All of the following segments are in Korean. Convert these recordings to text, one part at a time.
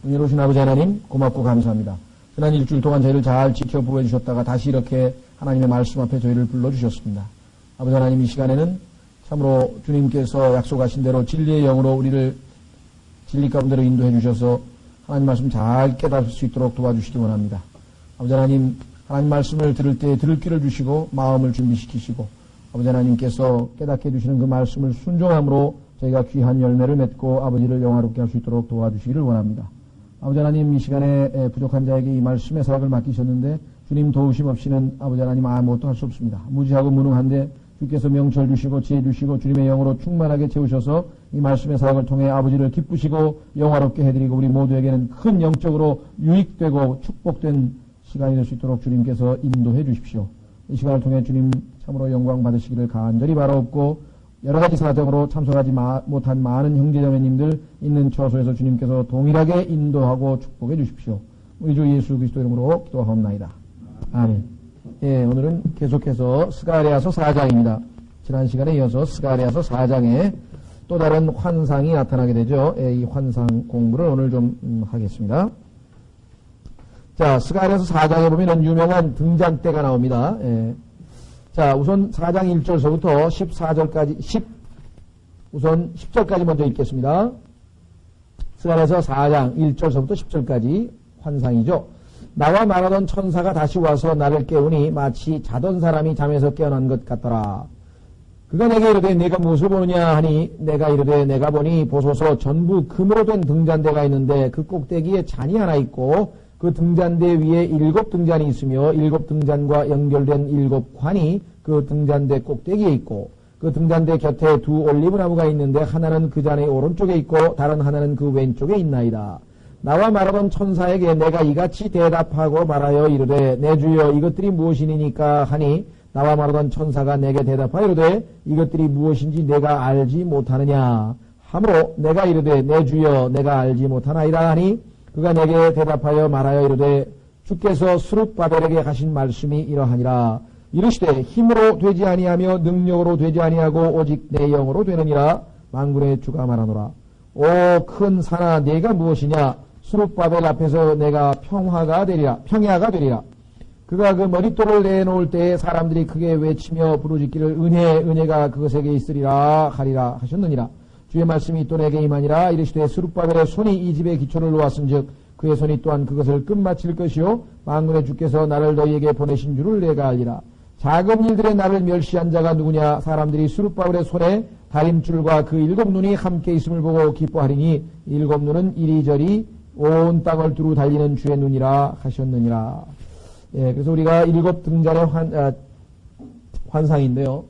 은혜로우신 아버지 하나님 고맙고 감사합니다. 지난 일주일 동안 저희를 잘 지켜보여 주셨다가 다시 이렇게 하나님의 말씀 앞에 저희를 불러주셨습니다. 아버지 하나님, 이 시간에는 참으로 주님께서 약속하신 대로 진리의 영으로 우리를 진리 가운데로 인도해 주셔서 하나님 말씀 잘 깨달을 수 있도록 도와주시기 원합니다. 아버지 하나님, 하나님 말씀을 들을 때 들을 귀를 주시고 마음을 준비시키시고 아버지 하나님께서 깨닫게 해주시는 그 말씀을 순종함으로 저희가 귀한 열매를 맺고 아버지를 영화롭게 할 수 있도록 도와주시기를 원합니다. 아버지 하나님, 이 시간에 부족한 자에게 이 말씀의 사역을 맡기셨는데 주님 도우심 없이는 아버지 하나님 아무것도 할 수 없습니다. 무지하고 무능한데 주께서 명철 주시고 지혜 주시고 주님의 영으로 충만하게 채우셔서 이 말씀의 사역을 통해 아버지를 기쁘시고 영화롭게 해드리고 우리 모두에게는 큰 영적으로 유익되고 축복된 시간이 될 수 있도록 주님께서 인도해 주십시오. 이 시간을 통해 주님 참으로 영광 받으시기를 간절히 바라옵고 여러 가지 사정으로 참석하지 못한 많은 형제자매님들 있는 처소에서 주님께서 동일하게 인도하고 축복해 주십시오. 우리 주 예수 그리스도 이름으로 기도하옵나이다. 아멘. 예, 오늘은 계속해서 스가랴서 4장입니다. 지난 시간에 이어서 스가랴서 4장에 또 다른 환상이 나타나게 되죠. 예, 이 환상 공부를 오늘 좀 하겠습니다. 자, 스가랴서 4장에 보면은 유명한 등잔대가 나옵니다. 예. 자, 우선 4장 1절서부터 14절까지, 우선 10절까지 먼저 읽겠습니다. 스가랴서 4장 1절서부터 10절까지 환상이죠. 나와 말하던 천사가 다시 와서 나를 깨우니 마치 자던 사람이 잠에서 깨어난 것 같더라. 그가 내게 이르되 내가 무엇을 보느냐 하니 내가 이르되 내가 보니 보소서 전부 금으로 된 등잔대가 있는데 그 꼭대기에 잔이 하나 있고 그 등잔대 위에 7 등잔이 있으며 7 등잔과 연결된 7 관이 그 등잔대 꼭대기에 있고 그 등잔대 곁에 2 올리브나무가 있는데 하나는 그 잔의 오른쪽에 있고 다른 하나는 그 왼쪽에 있나이다. 나와 말하던 천사에게 내가 이같이 대답하고 말하여 이르되 내 주여 이것들이 무엇이니까 하니 나와 말하던 천사가 내게 대답하여 이르되 이것들이 무엇인지 내가 알지 못하느냐 하므로 내가 이르되 내 주여 내가 알지 못하나이다 하니 그가 내게 대답하여 말하여 이르되 주께서 스룹바벨에게 하신 말씀이 이러하니라. 이르시되 힘으로 되지 아니하며 능력으로 되지 아니하고 오직 내 영으로 되느니라. 만군의 주가 말하노라. 오 큰 산아 네가 무엇이냐. 스룹바벨 앞에서 내가 평야가 되리라. 그가 그 머릿돌을 내놓을 때에 사람들이 크게 외치며 부르짖기를 은혜가 그것에게 있으리라 하리라 하셨느니라. 주의 말씀이 또 내게 임하니라. 이르시되 스룹바벨의 손이 이 집에 기초를 놓았은즉 그의 손이 또한 그것을 끝마칠 것이요 만군의 주께서 나를 너희에게 보내신 줄을 내가 알리라. 작은 일들의 나를 멸시한 자가 누구냐. 사람들이 스룹바벨의 손에 다림줄과 그 7 눈이 함께 있음을 보고 기뻐하리니 7 눈은 이리저리 온 땅을 두루 달리는 주의 눈이라 하셨느니라. 예, 그래서 우리가 7 등잔의 환상인데요.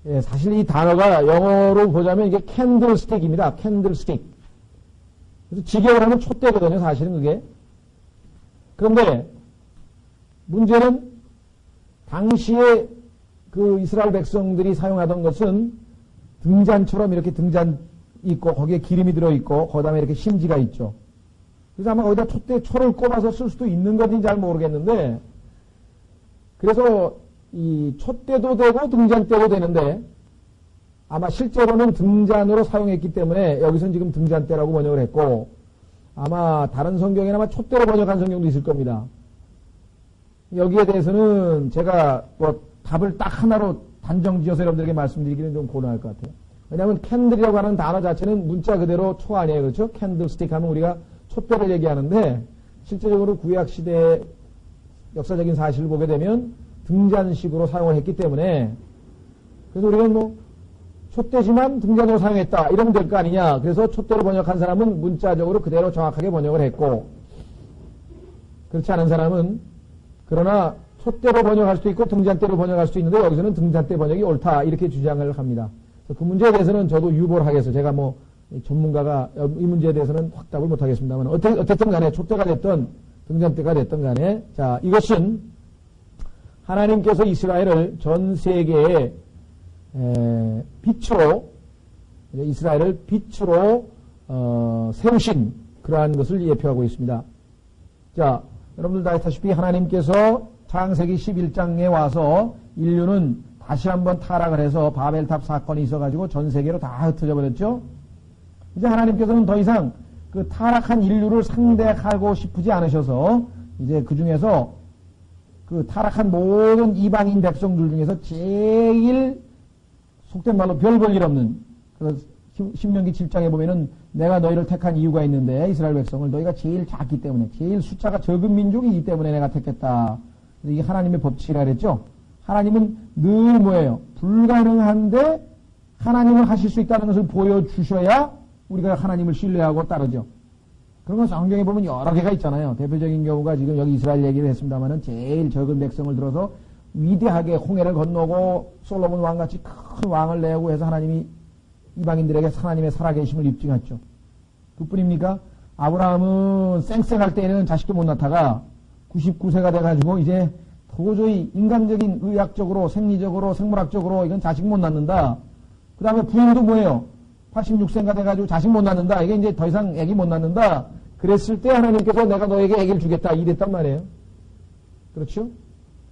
예, 사실 이 단어가 영어로 보자면 이게 캔들스틱입니다. 캔들스틱. 그래서 직역을 하면 촛대거든요, 사실은 그게. 그런데 문제는 당시에 그 이스라엘 백성들이 사용하던 것은 등잔처럼 이렇게 등잔 있고 거기에 기름이 들어있고 그 다음에 이렇게 심지가 있죠. 그래서 아마 거기다 초를 꼽아서 쓸 수도 있는 건지 잘 모르겠는데 그래서 이 촛대도 되고 등잔대도 되는데 아마 실제로는 등잔으로 사용했기 때문에 여기서는 지금 등잔대라고 번역을 했고 아마 다른 성경에는 아마 촛대로 번역한 성경도 있을 겁니다. 여기에 대해서는 제가 뭐 답을 딱 하나로 단정 지어서 여러분들에게 말씀드리기는 좀 곤란할 것 같아요. 왜냐하면 캔들이라고 하는 단어 자체는 문자 그대로 초 아니에요. 그렇죠? 캔들스틱 하면 우리가 촛대를 얘기하는데 실제적으로 구약시대의 역사적인 사실을 보게 되면 등잔식으로 사용을 했기 때문에 그래서 우리가 뭐 촛대지만 등잔으로 사용했다 이러면 될 거 아니냐. 그래서 촛대로 번역한 사람은 문자적으로 그대로 정확하게 번역을 했고 그렇지 않은 사람은 그러나 촛대로 번역할 수도 있고 등잔대로 번역할 수도 있는데 여기서는 등잔대 번역이 옳다 이렇게 주장을 합니다. 그 문제에 대해서는 저도 유보를 하겠어요. 제가 뭐 전문가가 이 문제에 대해서는 확답을 못하겠습니다만 어쨌든 간에 촛대가 됐던 등잔대가 됐던 간에 자 이것은 하나님께서 이스라엘을 전 세계에 빛으로 이스라엘을 빛으로 세우신 그러한 것을 예표하고 있습니다. 자 여러분들 다 아시다시피 하나님께서 창세기 11장에 와서 인류는 다시 한번 타락을 해서 바벨탑 사건이 있어가지고 전 세계로 다 흩어져 버렸죠. 이제 하나님께서는 더 이상 그 타락한 인류를 상대하고 싶으지 않으셔서 이제 그 중에서 그 타락한 모든 이방인 백성들 중에서 제일 속된 말로 별 볼 일 없는, 그래서 신명기 7장에 보면은 내가 너희를 택한 이유가 있는데 이스라엘 백성을 너희가 제일 작기 때문에, 제일 숫자가 적은 민족이기 때문에 내가 택했다. 이게 하나님의 법칙이라 그랬죠. 하나님은 늘 뭐예요? 불가능한데 하나님은 하실 수 있다는 것을 보여주셔야 우리가 하나님을 신뢰하고 따르죠. 그런 건 성경에 보면 여러 개가 있잖아요. 대표적인 경우가 지금 여기 이스라엘 얘기를 했습니다만은 제일 적은 백성을 들어서 위대하게 홍해를 건너고 솔로몬 왕같이 큰 왕을 내고 해서 하나님이 이방인들에게 하나님의 살아계심을 입증했죠. 그뿐입니까? 아브라함은 쌩쌩할 때에는 자식도 못 낳다가 99세가 돼가지고 이제 도저히 인간적인 의학적으로 생리적으로 생물학적으로 이건 자식 못 낳는다. 그 다음에 부인도 뭐예요? 86세가 돼가지고 자식 못 낳는다. 이게 이제 더 이상 애기 못 낳는다. 그랬을 때 하나님께서 내가 너에게 애기를 주겠다. 이랬단 말이에요. 그렇죠?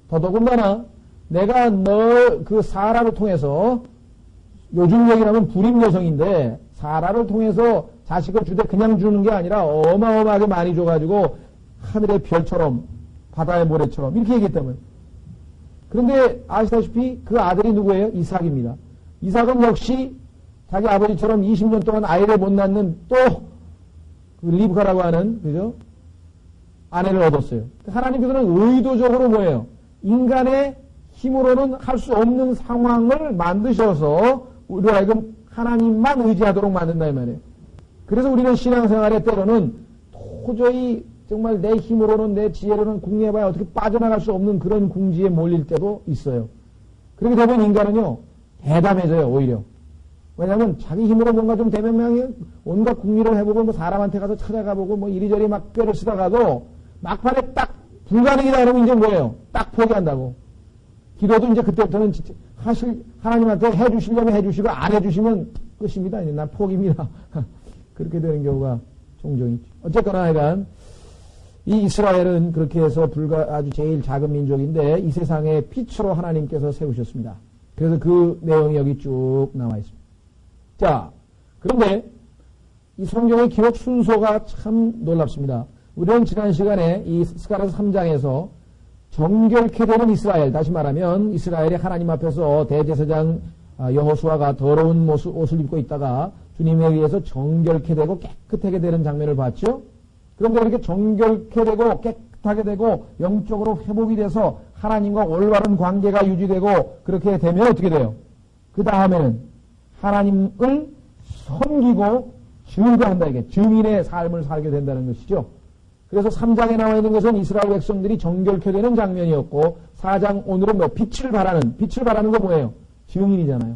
더더군다나 내가 너 그 사라를 통해서, 요즘 얘기라면 불임 여성인데 사라를 통해서 자식을 주되 그냥 주는 게 아니라 어마어마하게 많이 줘가지고 하늘의 별처럼 바다의 모래처럼 이렇게 얘기했다면. 그런데 아시다시피 그 아들이 누구예요? 이삭입니다. 이삭은 역시 자기 아버지처럼 20년 동안 아이를 못 낳는 또 그 리브카라고 하는, 그죠? 아내를 얻었어요. 하나님께서는 의도적으로 뭐예요? 인간의 힘으로는 할 수 없는 상황을 만드셔서 우리로 하여금 하나님만 의지하도록 만든다 이 말이에요. 그래서 우리는 신앙생활에 때로는 도저히 정말 내 힘으로는, 내 지혜로는 궁리해봐야 어떻게 빠져나갈 수 없는 그런 궁지에 몰릴 때도 있어요. 그렇게 되면 인간은요 대담해져요. 오히려. 왜냐하면 자기 힘으로 뭔가 좀 되면 온갖 궁리를 해보고 뭐 사람한테 가서 찾아가보고 뭐 이리저리 막 뼈를 쓰다가도 막판에 딱 불가능이다 그러면 이제 뭐예요? 딱 포기한다고. 기도도 이제 그때부터는 하나님한테 해주시려면 해주시고 안 해주시면 끝입니다. 이제 난 포기입니다. 그렇게 되는 경우가 종종 있죠. 어쨌거나 하여간 이 이스라엘은 그렇게 해서 아주 제일 작은 민족인데 이 세상의 빛으로 하나님께서 세우셨습니다. 그래서 그 내용이 여기 쭉 나와 있습니다. 자, 그런데 이 성경의 기록 순서가 참 놀랍습니다. 우리는 지난 시간에 이 스가랴서 3장에서 정결케 되는 이스라엘, 다시 말하면 이스라엘이 하나님 앞에서 대제사장 여호수아가 더러운 옷을 입고 있다가 주님에 의해서 정결케 되고 깨끗하게 되는 장면을 봤죠. 그런데 그렇게 정결케 되고 깨끗하게 되고 영적으로 회복이 돼서 하나님과 올바른 관계가 유지되고 그렇게 되면 어떻게 돼요? 그 다음에는 하나님을 섬기고 증거한다. 이게 증인의 삶을 살게 된다는 것이죠. 그래서 3장에 나와 있는 것은 이스라엘 백성들이 정결케 되는 장면이었고 4장 오늘은 뭐 빛을 바라는 거 뭐예요? 증인이잖아요.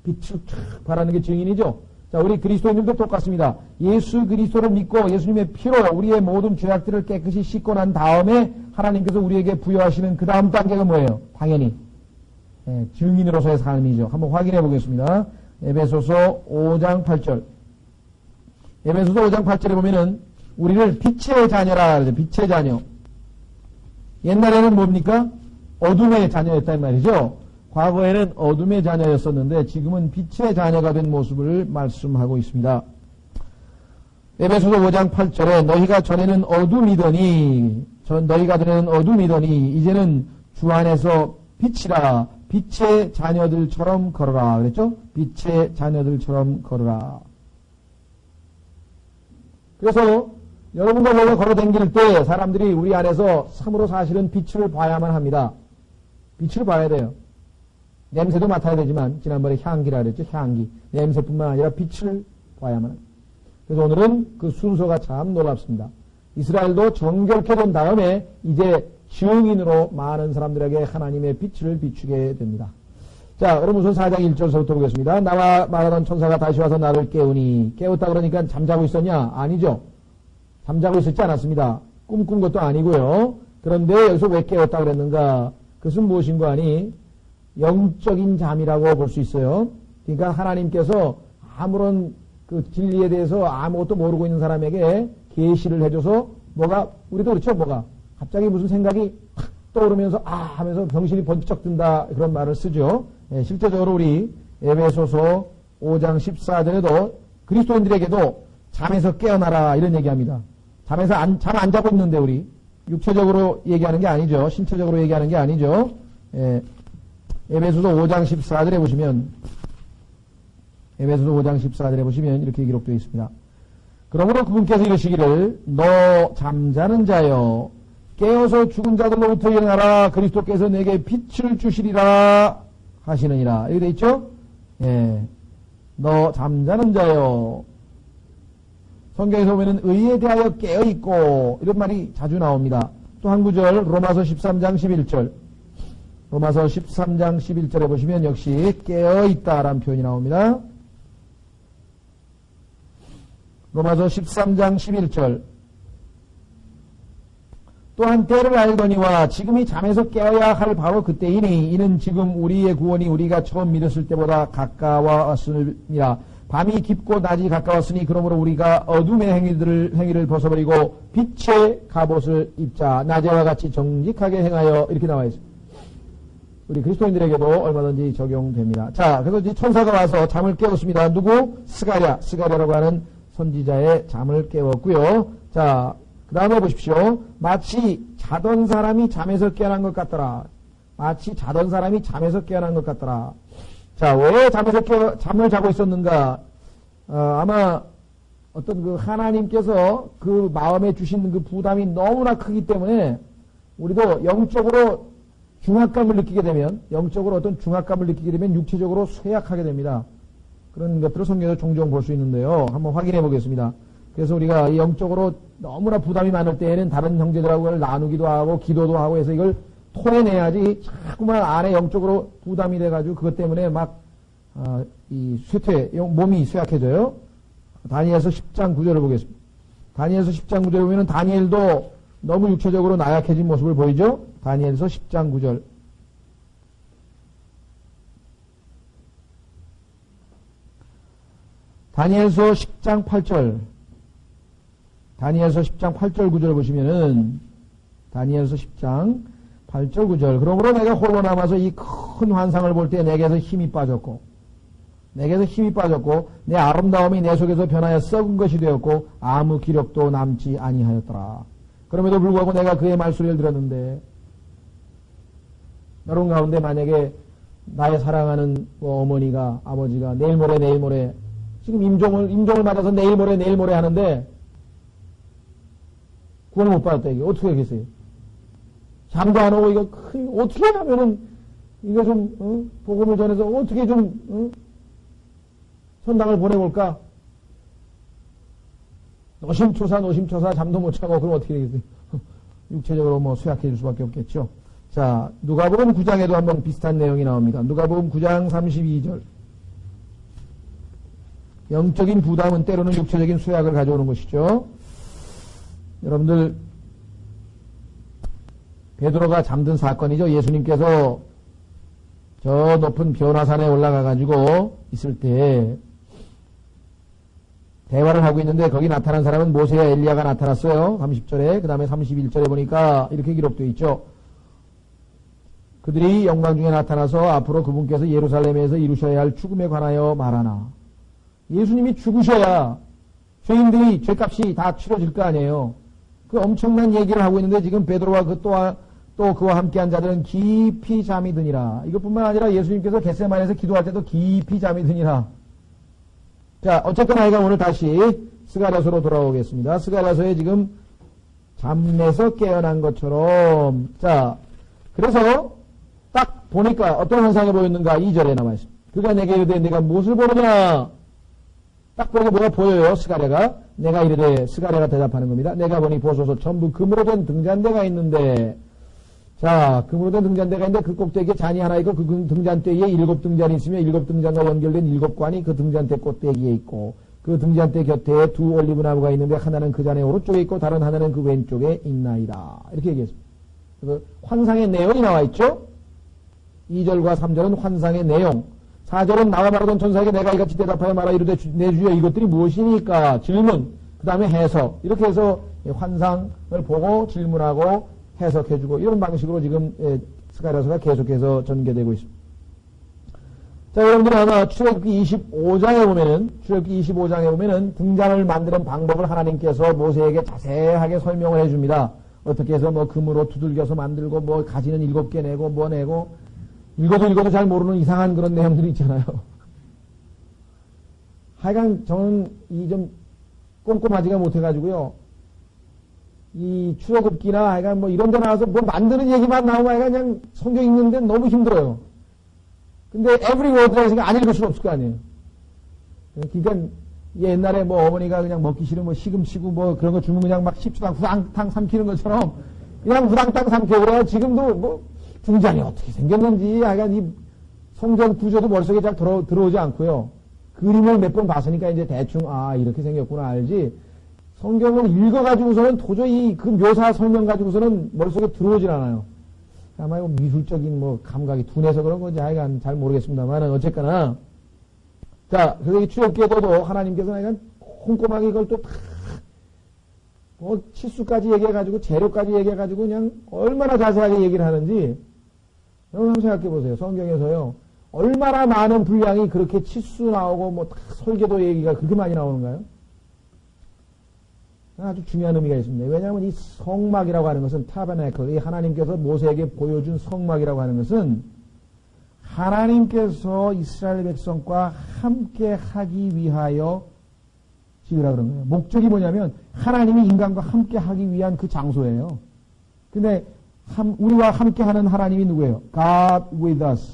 빛을 촥 바라는 게 증인이죠. 자, 우리 그리스도인들도 똑같습니다. 예수 그리스도를 믿고 예수님의 피로 우리의 모든 죄악들을 깨끗이 씻고 난 다음에 하나님께서 우리에게 부여하시는 그 다음 단계가 뭐예요? 당연히 증인으로서의 삶이죠. 한번 확인해 보겠습니다. 에베소서 5장 8절. 에베소서 5장 8절에 보면은 우리를 빛의 자녀라 그러죠. 빛의 자녀. 옛날에는 뭡니까? 어둠의 자녀였단 말이죠. 과거에는 어둠의 자녀였었는데 지금은 빛의 자녀가 된 모습을 말씀하고 있습니다. 에베소서 5장 8절에 너희가 전에는 어둠이더니 너희가 전에는 어둠이더니 이제는 주 안에서 빛이라 빛의 자녀들처럼 걸어라 그랬죠? 빛의 자녀들처럼 걸어라. 그래서 여러분과 제가 걸어다닐 때 사람들이 우리 안에서 참으로 사실은 빛을 봐야만 합니다. 빛을 봐야 돼요. 냄새도 맡아야 되지만 지난번에 향기라 그랬죠. 향기. 냄새뿐만 아니라 빛을 봐야만 합니다. 그래서 오늘은 그 순서가 참 놀랍습니다. 이스라엘도 정결케 된 다음에 이제 증인으로 많은 사람들에게 하나님의 빛을 비추게 됩니다. 자, 그럼 우선 4장 1절서부터 보겠습니다. 나와 말하던 천사가 다시 와서 나를 깨우니 깨웠다 그러니까 잠자고 있었냐? 아니죠. 잠자고 있었지 않았습니다. 꿈꾼 것도 아니고요. 그런데 여기서 왜 깨웠다 그랬는가? 그것은 무엇인가 하니 영적인 잠이라고 볼 수 있어요. 그러니까 하나님께서 아무런 그 진리에 대해서 아무것도 모르고 있는 사람에게 계시를 해줘서 우리도 그렇죠. 갑자기 무슨 생각이 탁 떠오르면서 하면서 정신이 번쩍 든다 그런 말을 쓰죠. 실제적으로 우리 에베소서 5장 14절에도 그리스도인들에게도 잠에서 깨어나라 이런 얘기합니다. 잠에서 잠 안 자고 있는데 우리 육체적으로 얘기하는 게 아니죠. 신체적으로 얘기하는 게 아니죠. 예. 에베소서 5장 14절에 보시면 에베소서 5장 14절에 보시면 이렇게 기록되어 있습니다. 그러므로 그분께서 이르시기를 너 잠자는 자여 깨어서 죽은 자들로부터 일어나라 그리스도께서 내게 빛을 주시리라 하시느니라. 여기 돼 있죠? 예. 너 잠자는 자여. 성경에서 보면은 의에 대하여 깨어있고 이런 말이 자주 나옵니다. 또 한 구절 로마서 13장 11절 로마서 13장 11절에 보시면 역시 깨어있다라는 표현이 나옵니다. 로마서 13장 11절 또한 때를 알거니와 지금이 잠에서 깨어야 할 바로 그때이니 이는 지금 우리의 구원이 우리가 처음 믿었을 때보다 가까웠음이라. 밤이 깊고 낮이 가까웠으니 그러므로 우리가 어둠의 행위를 벗어버리고 빛의 갑옷을 입자. 낮에와 같이 정직하게 행하여 이렇게 나와 있습니다. 우리 그리스도인들에게도 얼마든지 적용됩니다. 자, 그래서 이제 천사가 와서 잠을 깨웠습니다. 누구? 스가랴라고 하는 선지자의 잠을 깨웠고요. 자, 그 다음에 보십시오. 마치 자던 사람이 잠에서 깨어난 것 같더라. 마치 자던 사람이 잠에서 깨어난 것 같더라. 자, 왜 잠을 자고 있었는가? 아마 어떤 그 하나님께서 그 마음에 주신 그 부담이 너무나 크기 때문에 우리도 영적으로 중압감을 느끼게 되면, 영적으로 어떤 중압감을 느끼게 되면 육체적으로 쇠약하게 됩니다. 그런 것들을 성경에서 종종 볼 수 있는데요. 한번 확인해 보겠습니다. 그래서 우리가 이 영적으로 너무나 부담이 많을 때에는 다른 형제들하고 그걸 나누기도 하고 기도도 하고 해서 이걸 토해내야지 자꾸만 안에 영적으로 부담이 돼가지고 그것 때문에 막, 몸이 쇠약해져요. 다니엘서 10장 9절을 보겠습니다. 다니엘서 10장 9절에 보면 다니엘도 너무 육체적으로 나약해진 모습을 보이죠? 다니엘서 10장 9절. 다니엘서 10장 8절. 다니엘서 10장 8절 9절 보시면은 다니엘서 10장 8절 9절. 그러므로 내가 홀로 남아서 이 큰 환상을 볼 때 내게서 힘이 빠졌고 내 아름다움이 내 속에서 변하여 썩은 것이 되었고 아무 기력도 남지 아니하였더라. 그럼에도 불구하고 내가 그의 말소리를 들었는데 여러분 가운데 만약에 나의 사랑하는 어머니가 아버지가 내일 모레 지금 임종을 맞아서 내일 모레 하는데 구원을 못 받았다. 이게 어떻게 하겠어요? 잠도 안 오고 이거 어떻게 하면은 이거 좀 복음을 전해서 어떻게 좀 선당을 보내볼까? 노심초사 잠도 못 자고 그럼 어떻게 되겠어요? 육체적으로 뭐 쇠약해질 수밖에 없겠죠. 자, 누가복음 9장에도 한번 비슷한 내용이 나옵니다. 누가복음 9장 32절. 영적인 부담은 때로는 육체적인 쇠약을 가져오는 것이죠. 여러분들 베드로가 잠든 사건이죠. 예수님께서 저 높은 변화산에 올라가 가지고 있을 때 대화를 하고 있는데 거기 나타난 사람은 모세와 엘리야가 나타났어요. 30절에. 그 다음에 31절에 보니까 이렇게 기록되어 있죠. 그들이 영광 중에 나타나서 앞으로 그분께서 예루살렘에서 이루셔야 할 죽음에 관하여 말하나. 예수님이 죽으셔야 죄인들이 죄값이 다 치러질 거 아니에요. 그 엄청난 얘기를 하고 있는데 지금 베드로와 또 그와 함께한 자들은 깊이 잠이 드니라. 이것뿐만 아니라 예수님께서 겟세마네에서 기도할 때도 깊이 잠이 드니라. 자, 어쨌거나 이가 오늘 다시 스가랴서로 돌아오겠습니다. 스가랴서에 지금 잠에서 깨어난 것처럼. 자, 그래서 딱 보니까 어떤 환상이 보였는가? 2절에 나와 있습니다. 그가 내게 이르되 내가 무엇을 보느냐? 딱 보니까 뭐가 보여요? 스가랴가. 내가 이르되 스가랴가 대답하는 겁니다. 내가 보니 보소서 전부 금으로 된 등잔대가 있는데, 자, 금으로 된 등잔대가 있는데 그 꼭대기에 잔이 하나 있고 그 등잔대 위에 7 등잔이 있으며 7 등잔과 연결된 7 관이 그 등잔대 꼭대기에 있고 그 등잔대 곁에 2 올리브 나무가 있는데 하나는 그 잔의 오른쪽에 있고 다른 하나는 그 왼쪽에 있나이다. 이렇게 얘기했습니다. 그래서 환상의 내용이 나와 있죠. 2절과 3절은 환상의 내용. 4절은 나와 말하던 천사에게 내가 이같이 대답하여 말하 이르되 내 주여 이것들이 무엇이니까? 질문. 그 다음에 해석. 이렇게 해서 환상을 보고 질문하고 해석해주고 이런 방식으로 지금 스가랴서가 계속해서 전개되고 있습니다. 자, 여러분들 아마 출애굽기 25장에 보면은 등잔을 만드는 방법을 하나님께서 모세에게 자세하게 설명을 해줍니다. 어떻게 해서 뭐 금으로 두들겨서 만들고 뭐 가지는 7개 내고 뭐 내고 읽어도 잘 모르는 이상한 그런 내용들이 있잖아요. 하여간 저는 이 좀 꼼꼼하지가 못해가지고요. 이 출애굽기나 하여간 뭐 이런 데 나와서 뭐 만드는 얘기만 나오면 하여간 그냥 성경 읽는데 너무 힘들어요. 근데 every word라 해서 안 읽을 수는 없을 거 아니에요. 그러니까 옛날에 뭐 어머니가 그냥 먹기 싫은 뭐 시금치고 뭐 그런 거 주면 그냥 막 씹지도 않고 후당탕 삼키는 것처럼 그냥 후당탕 삼켜. 그래요. 지금도 뭐 등잔이 어떻게 생겼는지 하여간 이 성경 구조도 머릿속에 잘 들어오지 않고요. 그림을 몇 번 봤으니까 이제 대충 이렇게 생겼구나 알지. 성경을 읽어가지고서는 도저히 그 묘사 설명 가지고서는 머릿속에 들어오질 않아요. 아마 이거 미술적인 뭐 감각이 둔해서 그런 건지 하여간 잘 모르겠습니다만은 어쨌거나. 자, 그래서 이 출애굽기에도 하나님께서 하여간 꼼꼼하게 이걸 또 뭐 치수까지 얘기해가지고 재료까지 얘기해가지고 그냥 얼마나 자세하게 얘기를 하는지 여러분 한번 생각해 보세요. 성경에서요. 얼마나 많은 분량이 그렇게 치수 나오고 뭐 설계도 얘기가 그렇게 많이 나오는가요? 아주 중요한 의미가 있습니다. 왜냐하면 이 성막이라고 하는 것은 타버네클, 이 하나님께서 모세에게 보여준 성막이라고 하는 것은 하나님께서 이스라엘 백성과 함께 하기 위하여 지으라 그런 거예요. 목적이 뭐냐면 하나님이 인간과 함께 하기 위한 그 장소예요. 근데 우리와 함께 하는 하나님이 누구예요? God with us.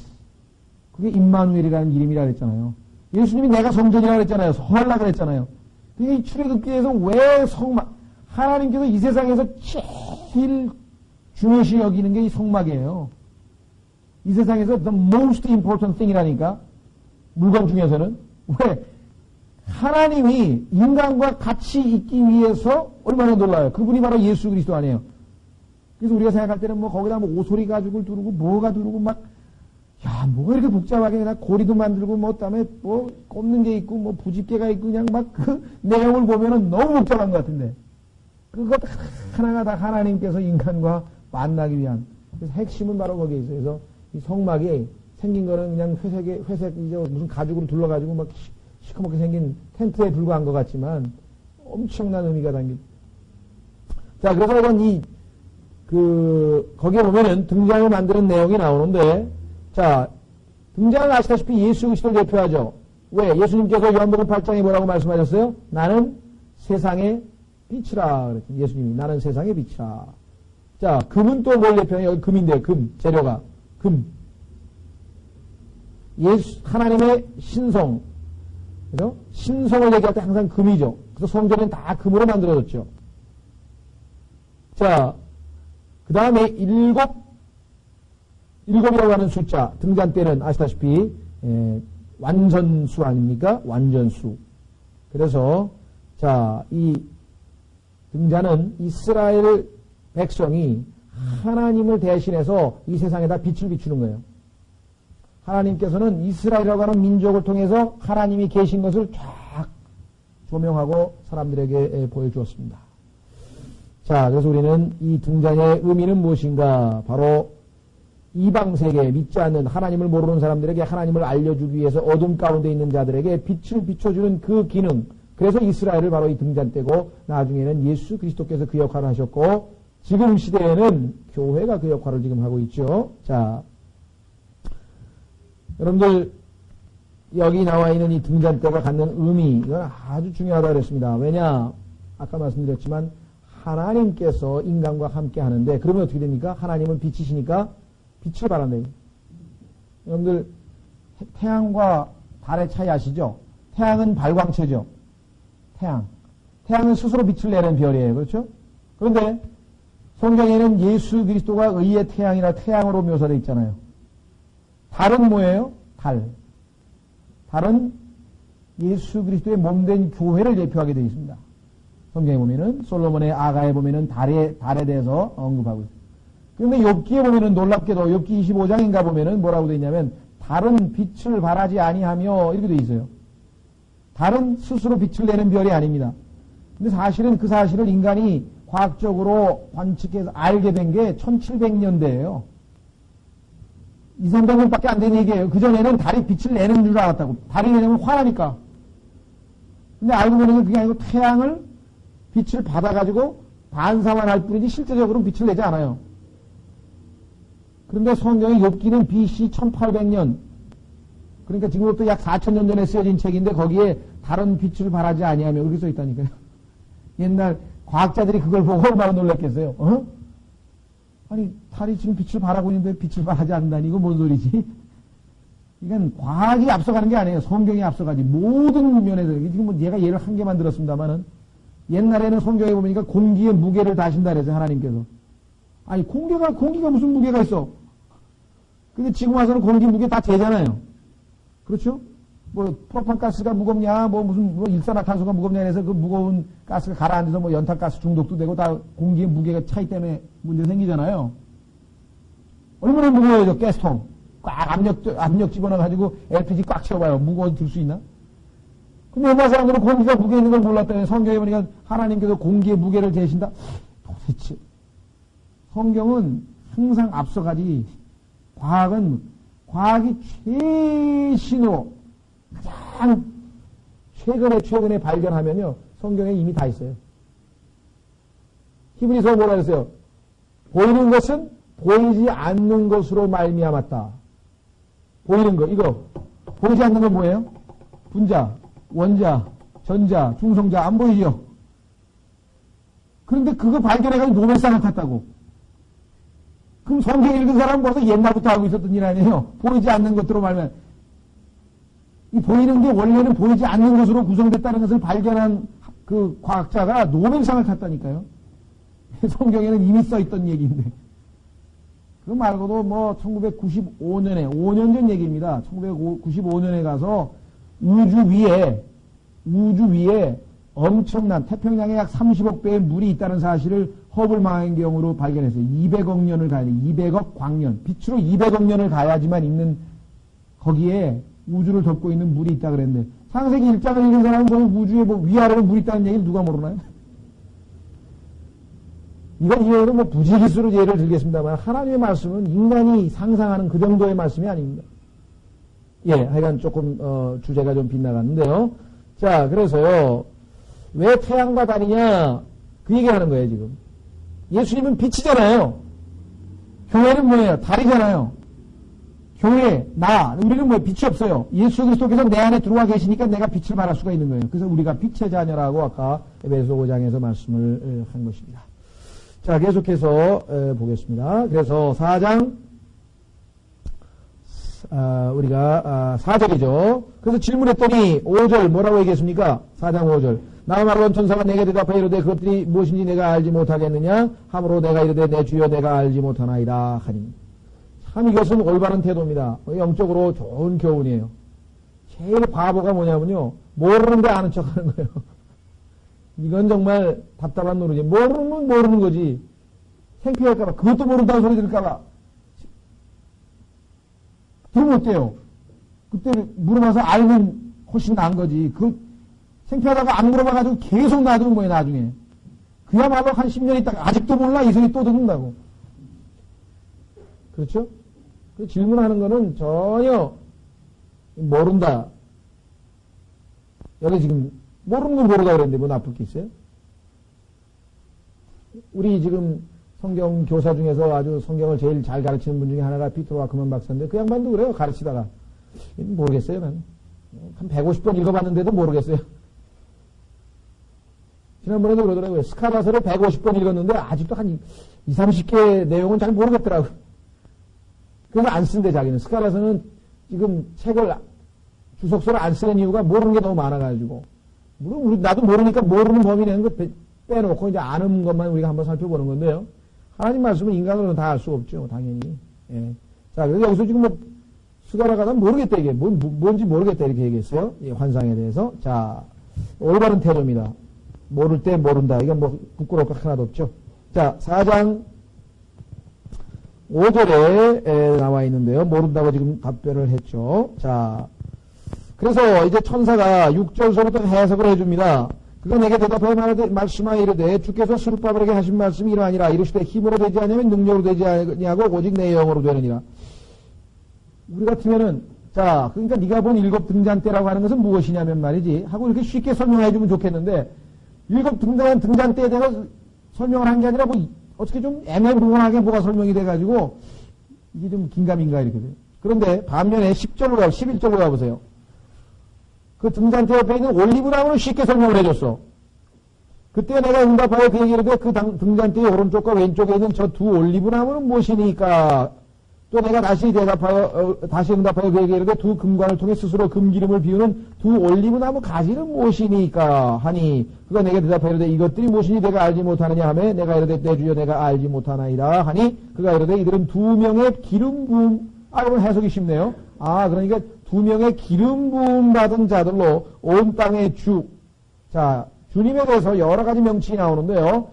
그게 임마누엘이라는 이름이라 그랬잖아요. 예수님이 내가 성전이라고 그랬잖아요. 설라 그랬잖아요. 이 출애굽기에서 왜 하나님께서 이 세상에서 제일 중요시 여기는 게 이 성막이에요. 이 세상에서 the most important thing이라니까. 물건 중에서는. 왜? 하나님이 인간과 같이 있기 위해서 얼마나 놀라요. 그분이 바로 예수 그리스도 아니에요. 그래서 우리가 생각할 때는 뭐 거기다 뭐 오소리 가죽을 두르고 뭐가 두르고 막 뭐 이렇게 복잡하게 그냥 고리도 만들고 뭐 그다음에 뭐 꼽는 게 있고 뭐 부집개가 있고 그냥 막 그 내용을 보면은 너무 복잡한 것 같은데 그것 하나가 다 하나님께서 인간과 만나기 위한 그래서 핵심은 바로 거기에 있어요. 그래서 이 성막이 생긴 거는 그냥 회색 무슨 가죽으로 둘러가지고 막 시커멓게 생긴 텐트에 불과한 것 같지만 엄청난 의미가 담긴. 자, 그래서 이건 거기에 보면은 등장을 만드는 내용이 나오는데, 자, 등장은 아시다시피 예수 그리스도를 대표하죠. 왜? 예수님께서 요한복음 8장에 뭐라고 말씀하셨어요? 나는 세상의 빛이라 그랬죠. 예수님이 나는 세상의 빛이라. 자, 금은 또 뭘 대표해요? 여기 금인데요. 금, 재료가. 금. 하나님의 신성. 그죠? 신성을 얘기할 때 항상 금이죠. 그래서 성전은 다 금으로 만들어졌죠. 자, 그 다음에 일곱이라고 하는 숫자, 등잔 때는 아시다시피, 완전수 아닙니까? 완전수. 그래서, 자, 이 등잔은 이스라엘 백성이 하나님을 대신해서 이 세상에다 빛을 비추는 거예요. 하나님께서는 이스라엘이라고 하는 민족을 통해서 하나님이 계신 것을 쫙 조명하고 사람들에게 보여주었습니다. 자, 그래서 우리는 이 등잔의 의미는 무엇인가? 바로 이방세계 믿지 않는 하나님을 모르는 사람들에게 하나님을 알려주기 위해서 어둠 가운데 있는 자들에게 빛을 비춰주는 그 기능. 그래서 이스라엘을 바로 이 등잔대고 나중에는 예수 그리스도께서 그 역할을 하셨고 지금 시대에는 교회가 그 역할을 지금 하고 있죠. 자, 여러분들 여기 나와 있는 이 등잔대가 갖는 의미 이건 아주 중요하다고 그랬습니다. 왜냐? 아까 말씀드렸지만 하나님께서 인간과 함께 하는데 그러면 어떻게 됩니까? 하나님은 빛이시니까 빛을 발한다. 여러분들 태양과 달의 차이 아시죠? 태양은 발광체죠. 태양은 스스로 빛을 내는 별이에요. 그렇죠? 그런데 성경에는 예수 그리스도가 의의 태양이나 태양으로 묘사되어 있잖아요. 달은 뭐예요? 달은 예수 그리스도의 몸된 교회를 대표하게 되어 있습니다. 성경에 보면은 솔로몬의 아가에 보면은 달에 대해서 언급하고 있어요. 그런데 욥기에 보면은 놀랍게도 욥기 25장인가 보면은 뭐라고 되어 있냐면 달은 빛을 발하지 아니하며 이렇게 되어 있어요. 달은 스스로 빛을 내는 별이 아닙니다. 근데 사실은 그 사실을 인간이 과학적으로 관측해서 알게 된 게 1700년대예요. 2, 300년밖에 안 된 얘기예요. 그전에는 달이 빛을 내는 줄 알았다고. 달이 내면 화나니까. 근데 알고 보니까 그게 아니고 태양을 빛을 받아가지고 반사만 할 뿐이지 실제적으로는 빛을 내지 않아요. 그런데 성경의 욥기는 BC 1800년, 그러니까 지금부터 약 4000년 전에 쓰여진 책인데 거기에 다른 빛을 발하지 아니하며 그렇게 써있다니까요. 옛날 과학자들이 그걸 보고 얼마나 놀랐겠어요. 어? 아니 달이 지금 빛을 발하고 있는데 빛을 발하지 않는다니 이거 뭔 소리지? 이건 과학이 앞서가는 게 아니에요. 성경이 앞서가지. 모든 면에서. 지금 뭐 얘가 예를 한 개만 들었습니다만은 옛날에는 성경에 보니까 공기의 무게를 다신다 그래서 하나님께서. 아니 공기가 무슨 무게가 있어? 근데 지금 와서는 공기 무게 다 재잖아요. 그렇죠? 뭐 프로판가스가 무겁냐, 뭐 일산화탄소가 무겁냐 해서 그 무거운 가스가 가라앉아서 뭐 연탄가스 중독도 되고 다 공기의 무게가 차이 때문에 문제 생기잖아요. 얼마나 무거워요, 저 가스통. 꽉 압력 집어넣어가지고 LPG 꽉 채워봐요. 무거워서 들 수 있나? 근데 옛날 사람들은 공기가 무게 있는 걸 몰랐다면 성경에 보니까 하나님께서 공기의 무게를 재신다? 도대체. 성경은 항상 앞서가지, 과학이 최신으로 가장 최근에 발견하면요, 성경에 이미 다 있어요. 히브리서 뭐라 그랬어요? 보이는 것은 보이지 않는 것으로 말미암았다. 보이는 거, 이거. 보이지 않는 건 뭐예요? 분자, 원자, 전자, 중성자, 안 보이죠? 그런데 그거 발견해가지고 노벨상을 탔다고. 그럼 성경 읽은 사람은 벌써 옛날부터 하고 있었던 일 아니에요? 보이지 않는 것으로 말면. 이 보이는 게 원래는 보이지 않는 것으로 구성됐다는 것을 발견한 그 과학자가 노벨상을 탔다니까요. 성경에는 이미 써있던 얘기인데. 그 말고도 뭐 1995년에 5년 전 얘기입니다. 1995년에 가서 우주 위에 엄청난 태평양에 약 30억 배의 물이 있다는 사실을 허블 망원경으로 발견했어요. 200억 년을 가야 돼. 200억 광년. 빛으로 200억 년을 가야지만 있는 거기에 우주를 덮고 있는 물이 있다 그랬는데 창세기 1장을 읽은 사람은 보면 우주에 뭐 위아래로 물이 있다는 얘기를 누가 모르나요? 이건 이외에도 뭐 부지기수로 예를 들겠습니다만 하나님의 말씀은 인간이 상상하는 그 정도의 말씀이 아닙니다. 예, 하여간 조금 주제가 좀 빗나갔는데요. 자, 그래서요. 왜 태양과 달이냐 그 얘기하는 거예요 지금. 예수님은 빛이잖아요. 교회는 뭐예요? 달이잖아요. 교회, 우리는 뭐 빛이 없어요. 예수 그리스도께서 내 안에 들어와 계시니까 내가 빛을 발할 수가 있는 거예요. 그래서 우리가 빛의 자녀라고 아까 에베소 5장에서 말씀을 한 것입니다. 자, 계속해서 보겠습니다. 그래서 4장 우리가 4절이죠. 그래서 질문했더니 5절 뭐라고 얘기했습니까? 4장 5절. 나와 말하던 천사가 내게 대답하여 이르되 그것들이 무엇인지 내가 알지 못하겠느냐? 하므로 내가 이르되 내 주여 내가 알지 못하나이다 하니. 참 이것은 올바른 태도입니다. 영적으로 좋은 교훈이에요. 제일 바보가 뭐냐면요. 모르는데 아는 척하는 거예요. 이건 정말 답답한 노릇이에요. 모르면 모르는 거지. 창피할까봐 그것도 모른다는 소리 들을까봐. 그러면 어때요? 그때 물어봐서 알면 훨씬 나은 거지. 창피하다가 안 물어봐가지고 계속 놔두는 거예요, 나중에. 그야말로 한 10년 있다가 아직도 몰라? 이 소리 또 듣는다고. 그렇죠? 그 질문하는 거는 전혀 모른다. 여기 지금 모르는 건 모르다 그랬는데 뭐 나쁠 게 있어요? 우리 지금 성경 교사 중에서 아주 성경을 제일 잘 가르치는 분 중에 하나가 피터 와크만 박사인데 그 양반도 그래요. 가르치다가. 모르겠어요. 나는. 한 150번 읽어봤는데도 모르겠어요. 지난번에도 그러더라고요. 스카라서를 150번 읽었는데 아직도 한 20, 30개 내용은 잘 모르겠더라고요. 그래서 안 쓴대 자기는. 스카라서는 지금 책을 주석서를 안 쓰는 이유가 모르는 게 너무 많아가지고. 물론 나도 모르니까 모르는 범위 내는 거 빼놓고 이제 아는 것만 우리가 한번 살펴보는 건데요. 하나님 말씀은 인간으로는 다 알 수 없죠. 당연히. 예. 자, 그래서 여기서 지금 뭐 스가라가 모르겠다 이게 뭔지 모르겠다 이렇게 얘기했어요. 이 환상에 대해서. 자, 올바른 태도입니다. 모를 때 모른다. 이건 뭐 부끄러울 것 하나도 없죠. 자, 4장 5절에 나와 있는데요. 모른다고 지금 답변을 했죠. 자, 그래서 이제 천사가 6절서부터 해석을 해줍니다. 그가 내게 대답하여 말씀하여 이르되 주께서 스룹바벨에게 하신 말씀이 이러하니라. 이르시되 힘으로 되지 않으면 능력으로 되지 아니하고 오직 내 영으로 되느니라. 우리 같으면은, 자, 그러니까 네가 본 일곱 등잔대라고 하는 것은 무엇이냐면 말이지, 하고 이렇게 쉽게 설명해 주면 좋겠는데, 일곱 등잔대에 대해서 설명을 한 게 아니라 뭐, 어떻게 좀 애매모호하게 뭐가 설명이 돼가지고, 이게 좀 긴가민가 이렇게 돼요. 그런데 반면에 11절로 가보세요. 그 등잔대 옆에 있는 올리브나무는 쉽게 설명을 해줬어. 그때 내가 응답하여 그 얘기를 해, 그 등잔대의 오른쪽과 왼쪽에 있는 저 두 올리브나무는 무엇이니까? 또 내가 다시 응답하여 그 얘기를 해, 두 금관을 통해 스스로 금기름을 비우는 두 올리브나무 가지는 무엇이니까? 하니, 그가 내게 대답하여 이르되 이것들이 무엇이니 내가 알지 못하느냐 하며 내가 이르되 내 주여 내가 알지 못하나이다 하니, 그가 이르되 이들은 두 명의 기름 부음, 그럼 해석이 쉽네요. 그러니까 두 명의 기름 부음 받은 자들로 온 땅의 주. 자, 주님에 대해서 여러 가지 명칭이 나오는데요.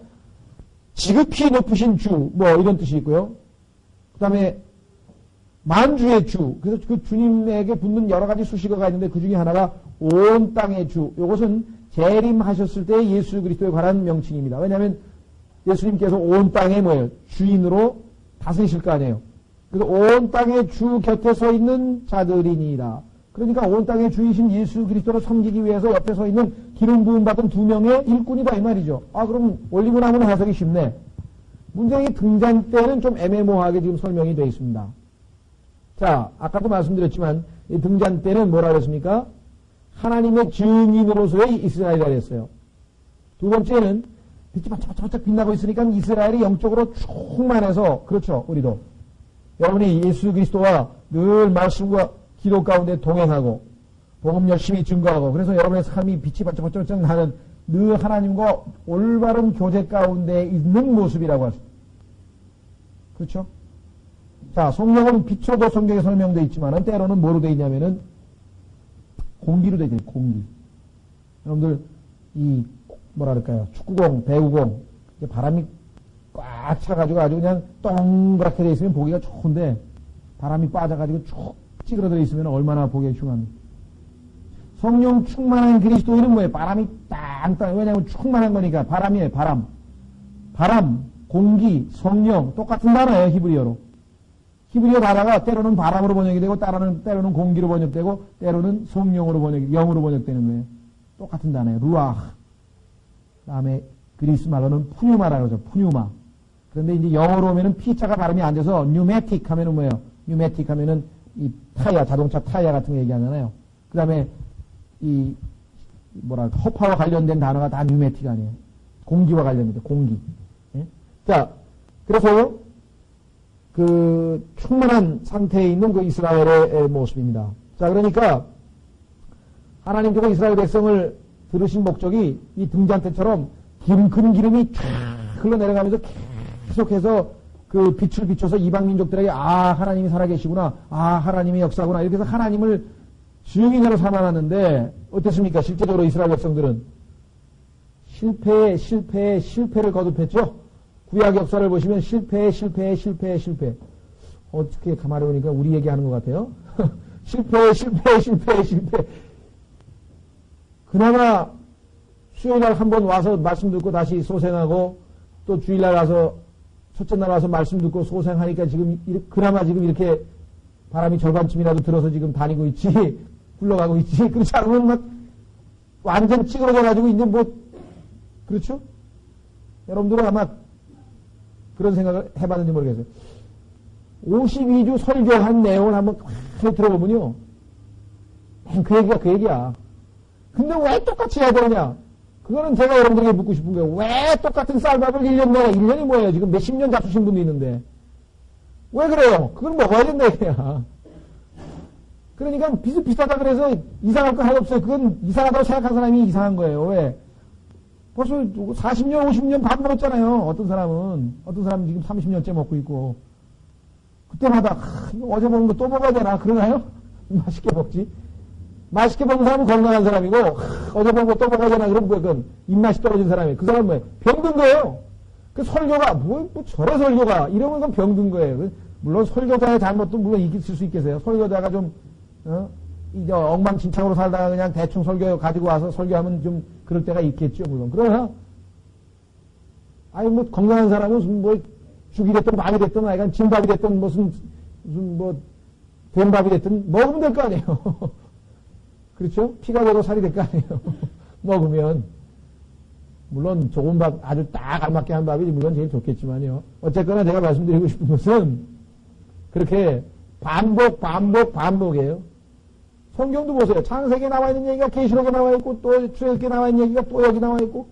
지극히 높으신 주, 뭐 이런 뜻이 있고요. 그 다음에 만주의 주. 그래서 그 주님에게 붙는 여러 가지 수식어가 있는데 그 중에 하나가 온 땅의 주. 이것은 재림하셨을 때 예수 그리스도에 관한 명칭입니다. 왜냐하면 예수님께서 온 땅의 뭐예요? 주인으로 다스리실 거 아니에요. 그래서 온 땅의 주 곁에 서 있는 자들이니이다. 그러니까 온 땅의 주이신 예수 그리스도를 섬기기 위해서 옆에 서 있는 기름 부음 받은 두 명의 일꾼이다 이 말이죠. 그럼 올리브나무는 해석이 쉽네. 문제는 이 등잔대는 좀 애매모호하게 지금 설명이 되어 있습니다. 자, 아까도 말씀드렸지만 이 등잔대는 뭐라 그랬습니까? 하나님의 증인으로서의 이스라엘이라 그랬어요. 두 번째는 빛이 반짝반짝 빛나고 있으니까 이스라엘이 영적으로 충만해서, 그렇죠, 우리도. 여러분이 예수 그리스도와 늘 말씀과 기도 가운데 동행하고 복음 열심히 증거하고, 그래서 여러분의 삶이 빛이 반짝반짝 나는 늘 하나님과 올바른 교제 가운데 있는 모습이라고 할 수 있습니다. 그렇죠? 자, 성령은 빛으로도 성경에 설명되어 있지만 때로는 뭐로 되어 있냐면은 공기로 되어 있어요. 공기. 여러분들 이 뭐라 그럴까요? 축구공, 배구공 바람이 꽉 차가지고 아주 그냥 동그랗게 되어 있으면 보기가 좋은데 바람이 빠져가지고 쭉 찌그러져 있으면 얼마나 보기가 흉합니까? 성령 충만한 그리스도인은 뭐예요? 바람이 땅땅. 왜냐하면 충만한 거니까. 바람이에요. 바람. 바람, 공기, 성령 똑같은 단어예요. 히브리어로. 히브리어 단어가 때로는 바람으로 번역이 되고 때로는 공기로 번역되고 때로는 성령으로 영으로 번역되는 거예요. 똑같은 단어예요. 루아흐. 다음에 그리스 말로는 푸뉴마라고 하죠. 푸뉴마. 그런데 이제 영어로 오면은 P자가 발음이 안 돼서 뉴매틱 하면은 뭐예요? 뉴매틱 하면은 이 타이어, 자동차 타이어 같은 거 얘기하잖아요. 그 다음에 이 뭐랄까 허파와 관련된 단어가 다 뉴매틱 아니에요. 공기와 관련된 공기. 예? 자, 그래서 그 충만한 상태에 있는 그 이스라엘의 모습입니다. 자, 그러니까 하나님께서 이스라엘 백성을 들으신 목적이 이 등잔대처럼 큰 기름이 쫙 흘러내려가면서 계속해서 그 빛을 비춰서 이방 민족들에게 하나님이 살아계시구나, 하나님이 역사구나 이렇게 해서 하나님을 증인으로 삼아놨는데 어땠습니까? 실제적으로 이스라엘 백성들은 실패를 거듭했죠. 구약 역사를 보시면 실패. 어떻게 가만히 보니까 우리 얘기하는 것 같아요. 실패. 그나마 수요일날 한번 와서 말씀 듣고 다시 소생하고 또 주일날 와서 첫째 날 와서 말씀 듣고 소생하니까 그나마 지금 이렇게 바람이 절반쯤이라도 들어서 지금 다니고 있지, 굴러가고 있지. 그렇지 않으면 막 완전 찌그러져가지고 이제 그렇죠? 여러분들은 아마 그런 생각을 해봤는지 모르겠어요. 52주 설교한 내용을 한번 들어보면요. 그 얘기가 그 얘기야. 근데 왜 똑같이 해야 되느냐? 그거는 제가 여러분들에게 묻고 싶은 거예요. 왜 똑같은 쌀밥을 1년 내가 1년이 뭐예요? 지금 몇십 년 잡수신 분도 있는데. 왜 그래요? 그걸 먹어야 된다, 이거야. 그러니까 비슷비슷하다 그래서 이상할 거 하나 없어요. 그건 이상하다고 생각한 사람이 이상한 거예요. 왜? 벌써 40년, 50년 밥 먹었잖아요. 어떤 사람은 지금 30년째 먹고 있고. 그때마다, 어제 먹은 거 또 먹어야 되나? 그러나요? 맛있게 먹지. 맛있게 먹는 사람은 건강한 사람이고, 어제 먹은 거 또 먹어야 되나? 그럼 그건 입맛이 떨어진 사람이에요. 그 사람은 뭐예요? 병든 거예요. 그 설교가, 저래 설교가, 이러면 그건 병든 거예요. 물론 설교자의 잘못도 물론 있을 수 있겠어요. 설교자가 좀, 이제 엉망진창으로 살다가 그냥 대충 설교 가지고 와서 설교하면 좀 그럴 때가 있겠죠, 물론. 그러나, 건강한 사람은 죽이 됐든 밤이 됐든, 진밥이 됐든, 무슨 된 밥이 됐든 먹으면 될 거 아니에요. 그렇죠? 피가 되고 살이 될 거 아니에요. 먹으면. 물론 좋은 밥, 아주 딱 알맞게 한 밥이 물론 제일 좋겠지만요. 어쨌거나 제가 말씀드리고 싶은 것은 그렇게 반복이에요. 성경도 보세요. 창세기에 나와 있는 얘기가 계시록에 나와 있고 또 출애굽기에 나와 있는 얘기가 또 여기 나와 있고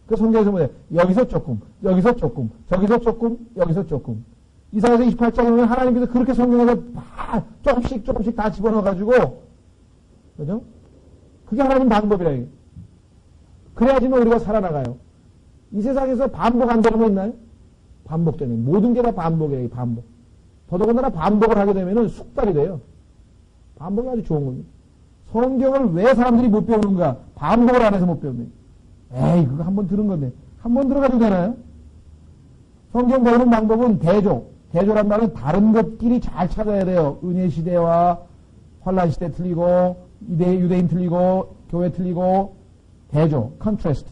그 성경에서 뭐예요? 여기서 조금, 여기서 조금, 저기서 조금, 여기서 조금. 이사야서 28장에 보면 하나님께서 그렇게 성경에서 다 조금씩 다 집어넣어가지고 그죠? 그게 하나님 방법이라 이게. 그래야지만 우리가 살아나가요. 이 세상에서 반복 안 되는 거 있나요? 반복되는 모든 게 다 반복이에요. 반복. 더더군다나 반복을 하게 되면 숙달이 돼요. 반복이 아주 좋은 겁니다. 성경을 왜 사람들이 못 배우는가? 반복을 안 해서 못 배우는 거예요. 에이 그거 한번 들은 건데 한 번 들어가도 되나요? 성경 배우는 방법은 대조란 말은 다른 것끼리 잘 찾아야 돼요. 은혜 시대와 환란 시대 틀리고 유대인 틀리고 교회 틀리고 대조, 컨트레스트.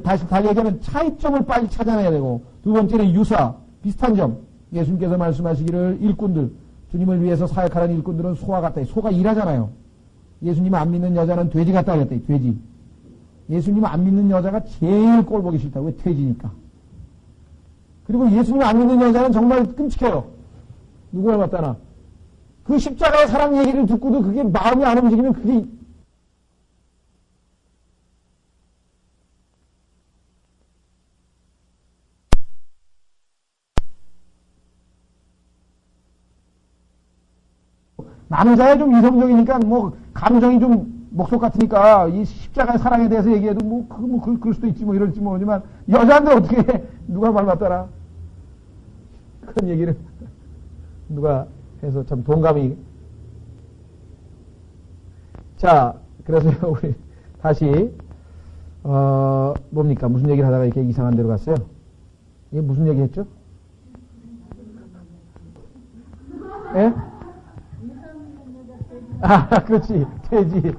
다시 달리 얘기하면 차이점을 빨리 찾아내야 되고 두 번째는 유사, 비슷한 점. 예수님께서 말씀하시기를 일꾼들, 주님을 위해서 사역하는 일꾼들은 소와 같다. 소가 일하잖아요. 예수님 안 믿는 여자는 돼지 같다 그랬다. 돼지. 예수님 안 믿는 여자가 제일 꼴 보기 싫다고. 왜? 돼지니까. 그리고 예수님 안 믿는 여자는 정말 끔찍해요. 누구를 갖다나. 그 십자가의 사랑 얘기를 듣고도 그게 마음이 안 움직이면 그게 남자야 좀 이성적이니까 뭐 감정이 좀 목속 같으니까 이 십자가의 사랑에 대해서 얘기해도 그럴 수도 있지 이럴지 모르지만 여자인데 어떻게 해? 누가 말 맞더라? 그런 얘기를 누가 해서 참 동감이. 자, 그래서 우리 다시 뭡니까? 무슨 얘기를 하다가 이렇게 이상한 데로 갔어요? 이게 무슨 얘기 했죠? 예? 아, 그렇지. 돼지.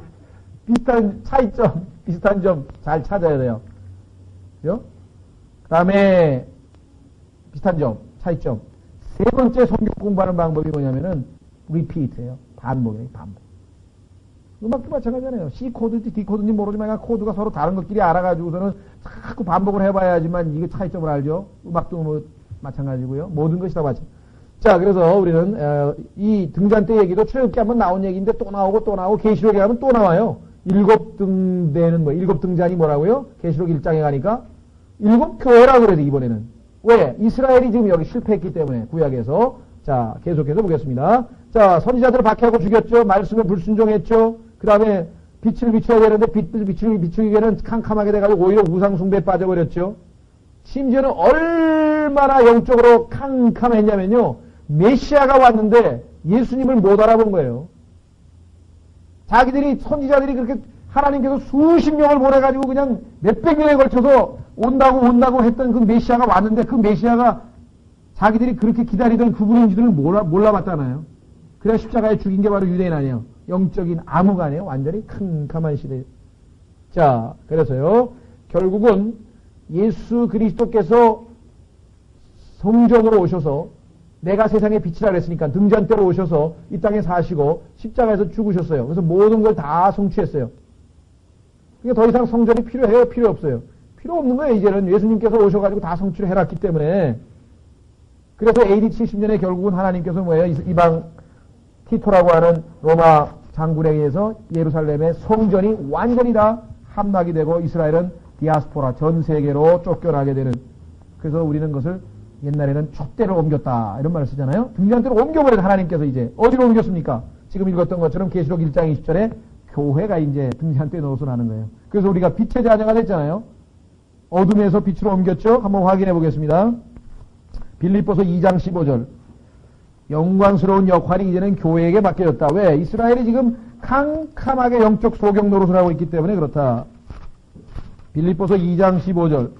비슷한 차이점, 비슷한 점 잘 찾아야 돼요. 그죠? 그 다음에, 비슷한 점, 차이점. 세 번째 성경 공부하는 방법이 뭐냐면은, 리피트예요. 반복이에요, 반복. 음악도 마찬가지잖아요. C 코드인지 D 코드인지 모르지만 코드가 서로 다른 것끼리 알아가지고서는 자꾸 반복을 해봐야지만 이게 차이점을 알죠. 음악도 뭐 마찬가지고요. 모든 것이 다 마찬가지. 자, 그래서 우리는 이 등잔 때 얘기도 출애굽기 한번 나온 얘기인데 또 나오고 계시록에 가면 또 나와요. 일곱 등잔이 뭐라고요? 계시록 1장에 가니까 일곱 교회라고 그래도 이번에는. 왜? 이스라엘이 지금 여기 실패했기 때문에 구약에서. 자, 계속해서 보겠습니다. 자, 선지자들을 박해하고 죽였죠. 말씀에 불순종했죠. 그 다음에 빛을 비춰야 되는데 빛을 비추기에는 캄캄하게 돼가지고 오히려 우상숭배에 빠져버렸죠. 심지어는 얼마나 영적으로 캄캄했냐면요. 메시아가 왔는데 예수님을 못 알아본 거예요. 자기들이 선지자들이 그렇게 하나님께서 수십 명을 보내가지고 그냥 몇백 년에 걸쳐서 온다고 했던 그 메시아가 왔는데 그 메시아가 자기들이 그렇게 기다리던 그분인지를 몰라봤잖아요. 그래야 십자가에 죽인 게 바로 유대인 아니에요. 영적인 암흑 아니에요. 완전히 캄캄한 시대. 자, 그래서요. 결국은 예수 그리스도께서 성전으로 오셔서 내가 세상의 빛이라 그랬으니까 등잔대로 오셔서 이 땅에 사시고 십자가에서 죽으셨어요. 그래서 모든 걸 다 성취했어요. 그러니까 더 이상 성전이 필요해요? 필요 없어요? 필요 없는 거예요. 이제는 예수님께서 오셔가지고 다 성취를 해놨기 때문에. 그래서 AD 70년에 결국은 하나님께서 뭐예요? 이방 티토라고 하는 로마 장군에 의해서 예루살렘의 성전이 완전히 다 함락이 되고 이스라엘은 디아스포라 전 세계로 쫓겨나게 되는. 그래서 우리는 그것을 옛날에는 촛대를 옮겼다 이런 말을 쓰잖아요. 등잔대로 옮겨버려서 하나님께서 이제 어디로 옮겼습니까? 지금 읽었던 것처럼 계시록 1장 20절에 교회가 이제 등잔대에 넣어서 나는 거예요. 그래서 우리가 빛의 자녀가 됐잖아요. 어둠에서 빛으로 옮겼죠. 한번 확인해 보겠습니다. 빌립보서 2장 15절. 영광스러운 역할이 이제는 교회에게 맡겨졌다. 왜? 이스라엘이 지금 캄캄하게 영적 소경 노릇을 하고 있기 때문에 그렇다. 빌립보서 2장 15절.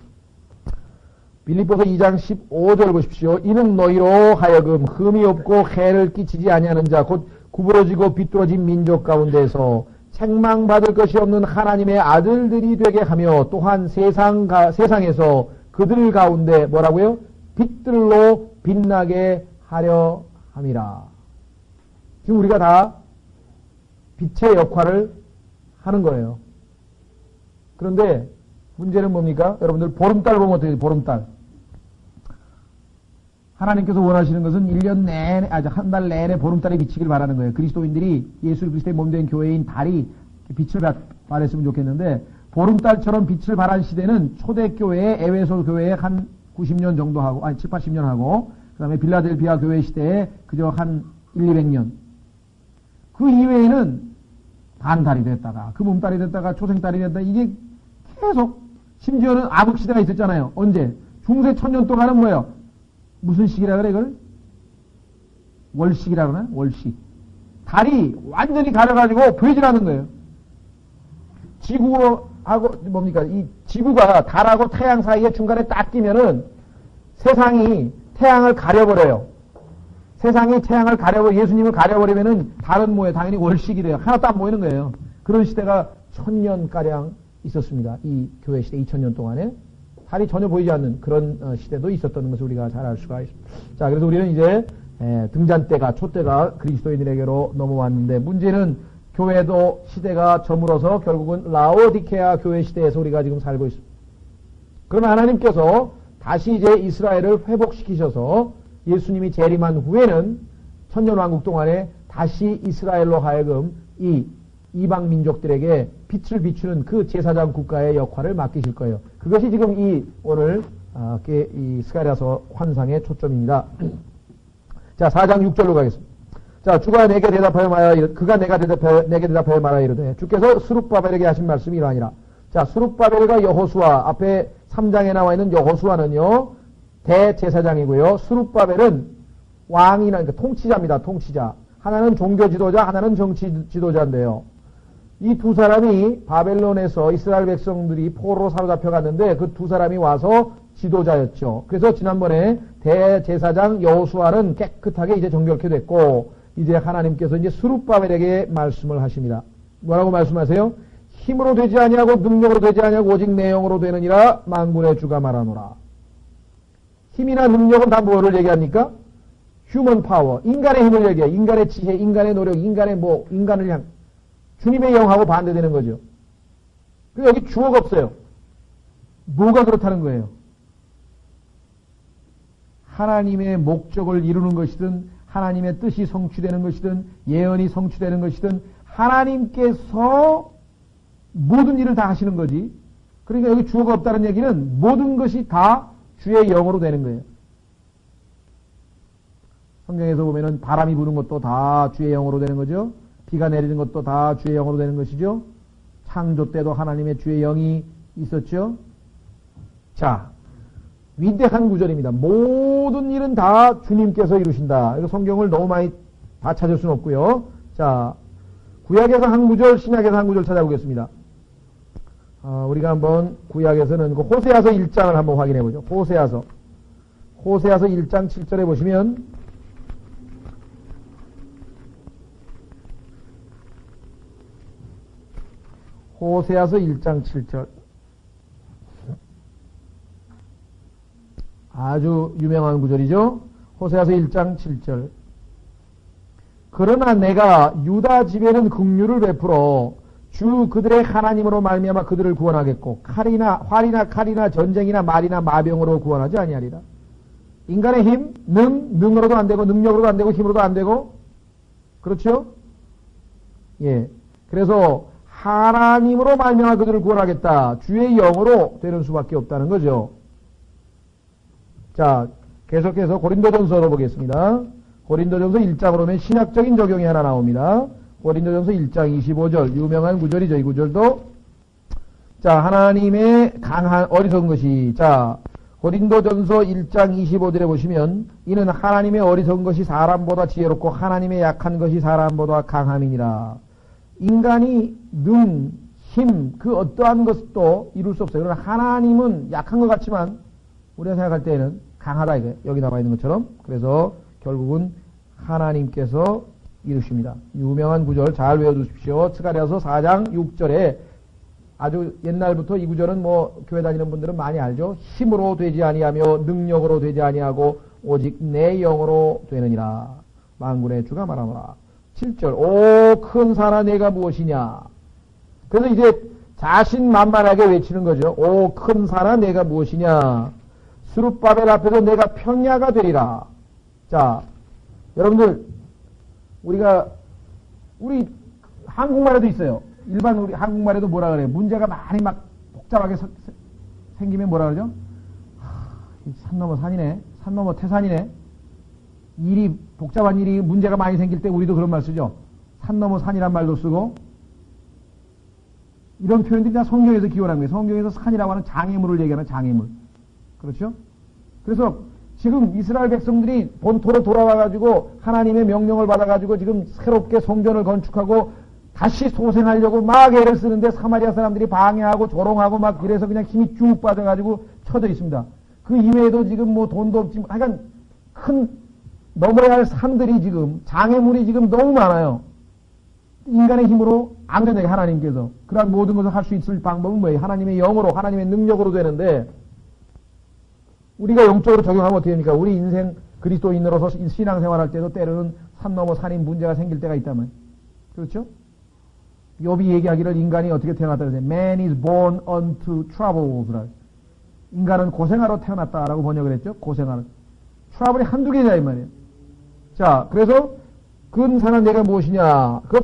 빌립보서 2장 15절 보십시오. 이는 너희로 하여금 흠이 없고 해를 끼치지 아니하는 자, 곧 구부러지고 비뚤어진 민족 가운데서 책망받을 것이 없는 하나님의 아들들이 되게 하며 또한 세상에서 그들 가운데 뭐라고요? 빛들로 빛나게 하려 함이라. 지금 우리가 다 빛의 역할을 하는 거예요. 그런데 문제는 뭡니까? 여러분들 보름달 보면 어떻게 돼요? 보름달. 하나님께서 원하시는 것은 1년 내내, 한 달 내내 보름달이 비치길 바라는 거예요. 그리스도인들이 예수 그리스도의 몸된 교회인 달이 빛을 발했으면 좋겠는데, 보름달처럼 빛을 발한 시대는 초대교회의 에베소 교회에 한 90년 정도 하고, 7, 80년 하고, 그 다음에 빌라델비아 교회 시대에 그저 한 1, 200년. 그 이외에는 반달이 됐다가, 금음달이 됐다가, 초생달이 됐다가, 이게 계속, 심지어는 암흑시대가 있었잖아요. 언제? 중세 1000년 동안은 뭐예요? 무슨 시기라 그래, 이걸? 월식이라 그러나? 월식. 달이 완전히 가려가지고 보이질 않는 거예요. 지구하고, 뭡니까? 이 지구가 달하고 태양 사이에 중간에 딱 끼면은 세상이 태양을 가려버려요. 세상이 태양을 예수님을 가려버리면은 달은 뭐예요? 당연히 월식이 돼요. 하나도 안 보이는 거예요. 그런 시대가 1000년가량 있었습니다. 이 교회 시대 2000년 동안에. 달이 전혀 보이지 않는 그런 시대도 있었던 것을 우리가 잘 알 수가 있습니다. 자, 그래서 우리는 이제 등잔대가, 촛대가 그리스도인들에게로 넘어왔는데, 문제는 교회도 시대가 저물어서 결국은 라오디케아 교회 시대에서 우리가 지금 살고 있습니다. 그러나 하나님께서 다시 이제 이스라엘을 회복시키셔서 예수님이 재림한 후에는 천년왕국 동안에 다시 이스라엘로 하여금 이 이방 민족들에게 빛을 비추는 그 제사장 국가의 역할을 맡기실 거예요. 그것이 지금 이 오늘 이 스가랴서 환상의 초점입니다. 자, 4장 6절로 가겠습니다. 자, 주가 내게 대답하여 말하여 그가 내게 대답하여 말하여 이르되 주께서 스룹바벨에게 하신 말씀이 이러하니라. 자, 스룹바벨과 여호수아, 앞에 3장에 나와 있는 여호수아는요 대제사장이고요, 스룹바벨은 왕이나 그러니까 통치자입니다. 통치자. 하나는 종교 지도자, 하나는 정치 지도자인데요. 이 두 사람이 바벨론에서 이스라엘 백성들이 포로로 사로잡혀 갔는데 그 두 사람이 와서 지도자였죠. 그래서 지난번에 대제사장 여호수아는 깨끗하게 이제 정결케 됐고, 이제 하나님께서 이제 스룹바벨에게 말씀을 하십니다. 뭐라고 말씀하세요? 힘으로 되지 아니하고 능력으로 되지 아니하고 오직 내 영으로 되느니라 만군의 주가 말하노라. 힘이나 능력은 다 뭐를 얘기합니까? 휴먼 파워, 인간의 힘을 얘기해요. 인간의 지혜, 인간의 노력, 인간을 향 주님의 영하고 반대되는 거죠. 그리고 여기 주어가 없어요. 뭐가 그렇다는 거예요? 하나님의 목적을 이루는 것이든 하나님의 뜻이 성취되는 것이든 예언이 성취되는 것이든 하나님께서 모든 일을 다 하시는 거지. 그러니까 여기 주어가 없다는 얘기는 모든 것이 다 주의 영으로 되는 거예요. 성경에서 보면은 바람이 부는 것도 다 주의 영으로 되는 거죠. 비가 내리는 것도 다 주의 영으로 되는 것이죠. 창조 때도 하나님의 주의 영이 있었죠. 자, 위대한 구절입니다. 모든 일은 다 주님께서 이루신다. 이거 성경을 너무 많이 다 찾을 수는 없고요. 자, 구약에서 한 구절, 신약에서 한 구절 찾아보겠습니다. 우리가 한번 구약에서는 그 호세아서 1장을 한번 확인해 보죠. 호세아서 1장 7절에 보시면 호세아서 1장 7절. 아주 유명한 구절이죠. 호세아서 1장 7절. 그러나 내가 유다 집에는 긍휼을 베풀어 주 그들의 하나님으로 말미암아 그들을 구원하겠고 활이나 칼이나 전쟁이나 말이나 마병으로 구원하지 아니하리라. 인간의 힘, 능으로도 안 되고 능력으로도 안 되고 힘으로도 안 되고, 그렇죠? 예. 그래서 하나님으로 말미암아 그들을 구원하겠다. 주의 영으로 되는 수밖에 없다는 거죠. 자, 계속해서 고린도전서로 보겠습니다. 고린도전서 1장으로 오면 신학적인 적용이 하나 나옵니다. 고린도전서 1장 25절, 유명한 구절이죠. 이 구절도. 자, 하나님의 강한 어리석은 것이, 자, 고린도전서 1장 25절에 보시면 이는 하나님의 어리석은 것이 사람보다 지혜롭고 하나님의 약한 것이 사람보다 강함이니라. 인간이 힘, 그 어떠한 것도 이룰 수 없어요. 그러나 하나님은 약한 것 같지만 우리가 생각할 때에는 강하다, 이게 여기 나와 있는 것처럼. 그래서 결국은 하나님께서 이루십니다. 유명한 구절 잘 외워두십시오. 스가랴서 4장 6절에 아주 옛날부터 이 구절은 교회 다니는 분들은 많이 알죠. 힘으로 되지 아니하며 능력으로 되지 아니하고 오직 내 영으로 되느니라. 만군의 주가 말하노라. 7절. 오, 큰 산아, 내가 무엇이냐. 그래서 이제 자신만만하게 외치는 거죠. 오, 큰 산아, 내가 무엇이냐. 스룹바벨 앞에서 내가 평야가 되리라. 자, 여러분들, 우리 한국말에도 있어요. 일반 우리 한국말에도 뭐라 그래요? 문제가 많이 막 복잡하게 생기면 뭐라 그러죠? 산 넘어 산이네. 산 넘어 태산이네. 복잡한 일이, 문제가 많이 생길 때 우리도 그런 말 쓰죠. 산 넘어 산이란 말도 쓰고, 이런 표현들이 다 성경에서 기원한 거예요. 성경에서 산이라고 하는 장애물을 얘기하는 장애물. 그렇죠? 그래서 지금 이스라엘 백성들이 본토로 돌아와가지고 하나님의 명령을 받아가지고 지금 새롭게 성전을 건축하고 다시 소생하려고 막 애를 쓰는데 사마리아 사람들이 방해하고 조롱하고 막 그래서 그냥 힘이 쭉 빠져가지고 쳐져 있습니다. 그 이외에도 지금 뭐 돈도 없지, 하여간 넘어야 할 산들이 지금, 장애물이 지금 너무 많아요. 인간의 힘으로 안 된다, 하나님께서. 그러한 모든 것을 할 수 있을 방법은 뭐예요? 하나님의 영으로, 하나님의 능력으로 되는데, 우리가 영적으로 적용하면 어떻게 됩니까? 우리 인생 그리스도인으로서 신앙생활 할 때도 때로는 산 넘어 산인 문제가 생길 때가 있다면. 그렇죠? 욥이 얘기하기를 인간이 어떻게 태어났다 그러죠? Man is born unto troubles. 인간은 고생하러 태어났다라고 번역을 했죠? 고생하러. 트러블이 한두 개냐, 이 말이에요. 자, 그래서 큰 산은 내가 무엇이냐? 그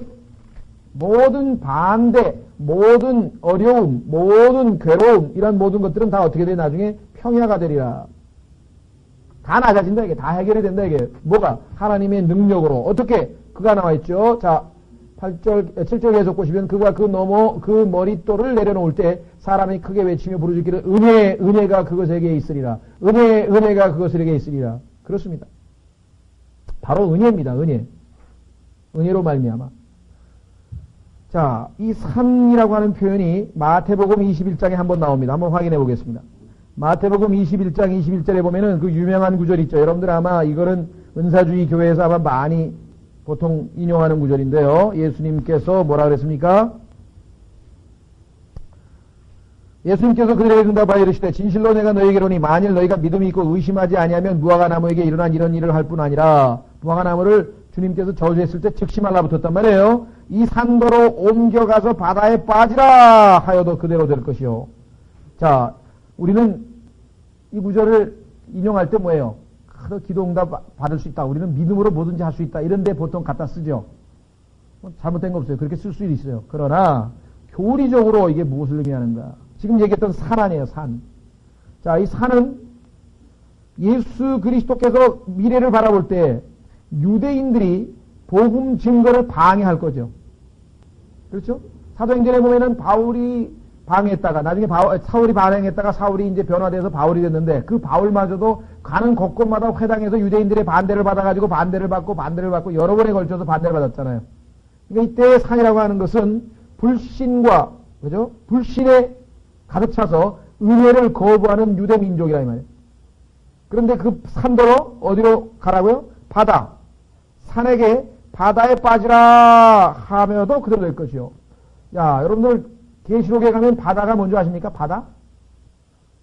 모든 반대, 모든 어려움, 모든 괴로움, 이런 모든 것들은 다 어떻게 돼? 나중에 평야가 되리라. 다 낮아진다, 이게. 다 해결이 된다, 이게. 뭐가? 하나님의 능력으로. 어떻게? 그가 나와 있죠. 자, 7절 계속 보시면 그가 그 머릿돌을 내려놓을 때 사람이 크게 외치며 부르짖기를 은혜가 그것에게 있으리라. 은혜가 그것에게 있으리라. 그렇습니다. 바로 은혜입니다. 은혜로 말미암아. 자, 이 산이라고 하는 표현이 마태복음 21장에 한번 나옵니다. 한번 확인해 보겠습니다. 마태복음 21장 21절에 보면은 그 유명한 구절 있죠. 여러분들 아마 이거는 은사주의 교회에서 아마 많이 보통 인용하는 구절인데요. 예수님께서 뭐라 그랬습니까? 예수님께서 그들에게 응답하여 이르시되 진실로 내가 너희에게 이르노니 만일 너희가 믿음이 있고 의심하지 아니하면 무화과 나무에게 일어난 이런 일을 할 뿐 아니라 무화과 나무를 주님께서 저주했을 때 즉시 말라붙었단 말이에요. 이 산도로 옮겨가서 바다에 빠지라 하여도 그대로 될 것이요. 자, 우리는 이 구절을 인용할 때 뭐예요? 기도응답 받을 수 있다. 우리는 믿음으로 뭐든지 할 수 있다. 이런데 보통 갖다 쓰죠. 잘못된 거 없어요. 그렇게 쓸 수 있어요. 그러나 교리적으로 이게 무엇을 의미하는가? 지금 얘기했던 산 아니에요. 산. 자, 이 산은 예수 그리스도께서 미래를 바라볼 때 유대인들이 복음 증거를 방해할 거죠. 그렇죠? 사도행전에 보면은 바울이 방해했다가 나중에 사울이 반항했다가 사울이 이제 변화돼서 바울이 됐는데 그 바울마저도 가는 곳곳마다 회당에서 유대인들의 반대를 받아가지고 반대를 받고 여러 번에 걸쳐서 반대를 받았잖아요. 그러니까 이때 산이라고 하는 것은 불신과 그죠? 불신에 가득 차서 은혜를 거부하는 유대 민족이라 이 말이에요. 그런데 그 산도로 어디로 가라고요? 바다. 산에게 바다에 빠지라 하며도 그대로 될 것이요. 야, 여러분들 계시록에 가면 바다가 뭔지 아십니까? 바다?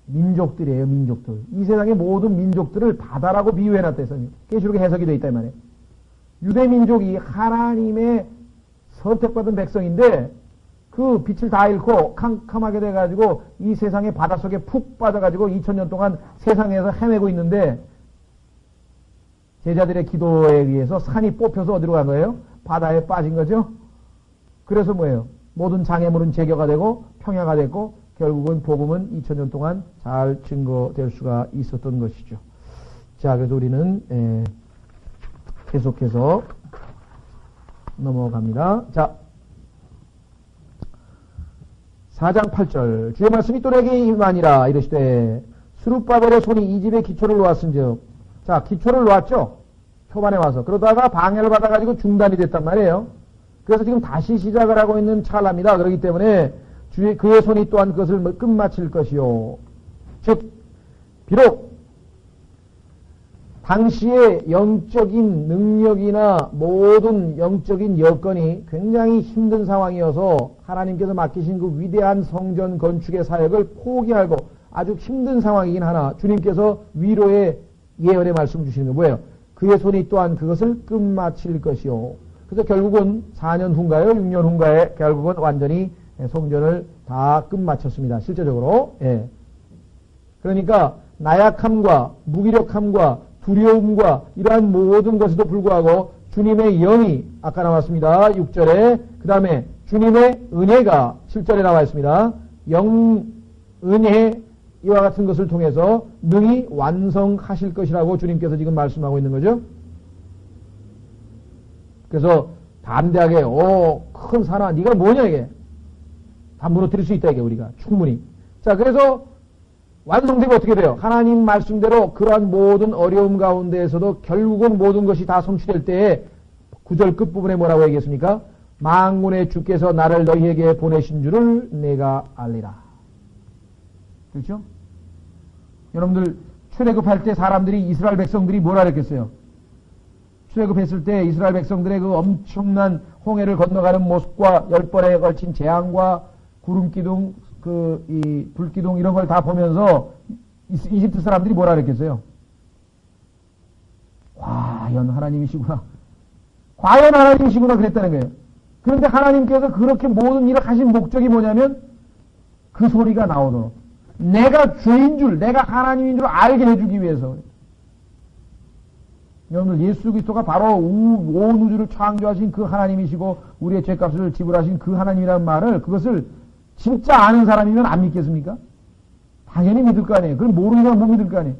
민족들이에요, 민족들. 이 세상의 모든 민족들을 바다라고 비유해놨다 해서 계시록에 해석이 되어 있다 이 말이에요. 유대 민족이 하나님의 선택받은 백성인데 그 빛을 다 잃고 캄캄하게 돼가지고 이 세상의 바닷속에 푹 빠져가지고 2000년 동안 세상에서 헤매고 있는데 제자들의 기도에 의해서 산이 뽑혀서 어디로 간 거예요? 바다에 빠진 거죠. 그래서 뭐예요? 모든 장애물은 제거가 되고 평야가 됐고 결국은 복음은 2000년 동안 잘 증거될 수가 있었던 것이죠. 자, 그래서 우리는 계속해서 넘어갑니다. 자, 4장 8절 주의 말씀이 또 내게 임하니라 이르시되 스룹바벨의 손이 이 집에 기초를 놓았은즉 자, 기초를 놓았죠. 초반에 와서 그러다가 방해를 받아가지고 중단이 됐단 말이에요. 그래서 지금 다시 시작을 하고 있는 찰나입니다. 그렇기 때문에 그의 손이 또한 그것을 끝마칠 것이요. 즉 비록 당시의 영적인 능력이나 모든 영적인 여건이 굉장히 힘든 상황이어서 하나님께서 맡기신 그 위대한 성전 건축의 사역을 포기하고 아주 힘든 상황이긴 하나 주님께서 위로의 예언의 말씀 주시는 게 뭐예요? 그의 손이 또한 그것을 끝마칠 것이요. 그래서 결국은 4년 후인가요? 6년 후인가에 결국은 완전히 성전을 다 끝마쳤습니다. 실제적으로. 예. 그러니까 나약함과 무기력함과 두려움과 이러한 모든 것에도 불구하고 주님의 영이 아까 나왔습니다. 6절에 그 다음에 주님의 은혜가 7절에 나와 있습니다. 은혜 이와 같은 것을 통해서 능히 완성하실 것이라고 주님께서 지금 말씀하고 있는 거죠. 그래서 담대하게 큰 산아 네가 뭐냐 이게 다 무너뜨릴 수 있다 이게 우리가 충분히. 자 그래서 완성되고 어떻게 돼요? 하나님 말씀대로 그러한 모든 어려움 가운데에서도 결국은 모든 것이 다 성취될 때에 9절 끝부분에 뭐라고 얘기했습니까? 만군의 주께서 나를 너희에게 보내신 줄을 내가 알리라. 그렇죠? 여러분들 출애굽할 때 사람들이 이스라엘 백성들이 뭐라 그랬겠어요? 출애굽했을 때 이스라엘 백성들의 그 엄청난 홍해를 건너가는 모습과 10번에 걸친 재앙과 구름기둥 이 불기둥 이런 걸 다 보면서 이집트 사람들이 뭐라 그랬겠어요? 과연 하나님이시구나. 과연 하나님이시구나 그랬다는 거예요. 그런데 하나님께서 그렇게 모든 일을 하신 목적이 뭐냐면 그 소리가 나오도록 내가 죄인 줄, 내가 하나님인 줄 알게 해주기 위해서. 여러분들 예수 그리스도가 바로 온 우주를 창조하신 그 하나님이시고 우리의 죄값을 지불하신 그 하나님이라는 말을 그것을 진짜 아는 사람이면 안 믿겠습니까? 당연히 믿을 거 아니에요. 그럼 모르는 사람 못 믿을 거 아니에요.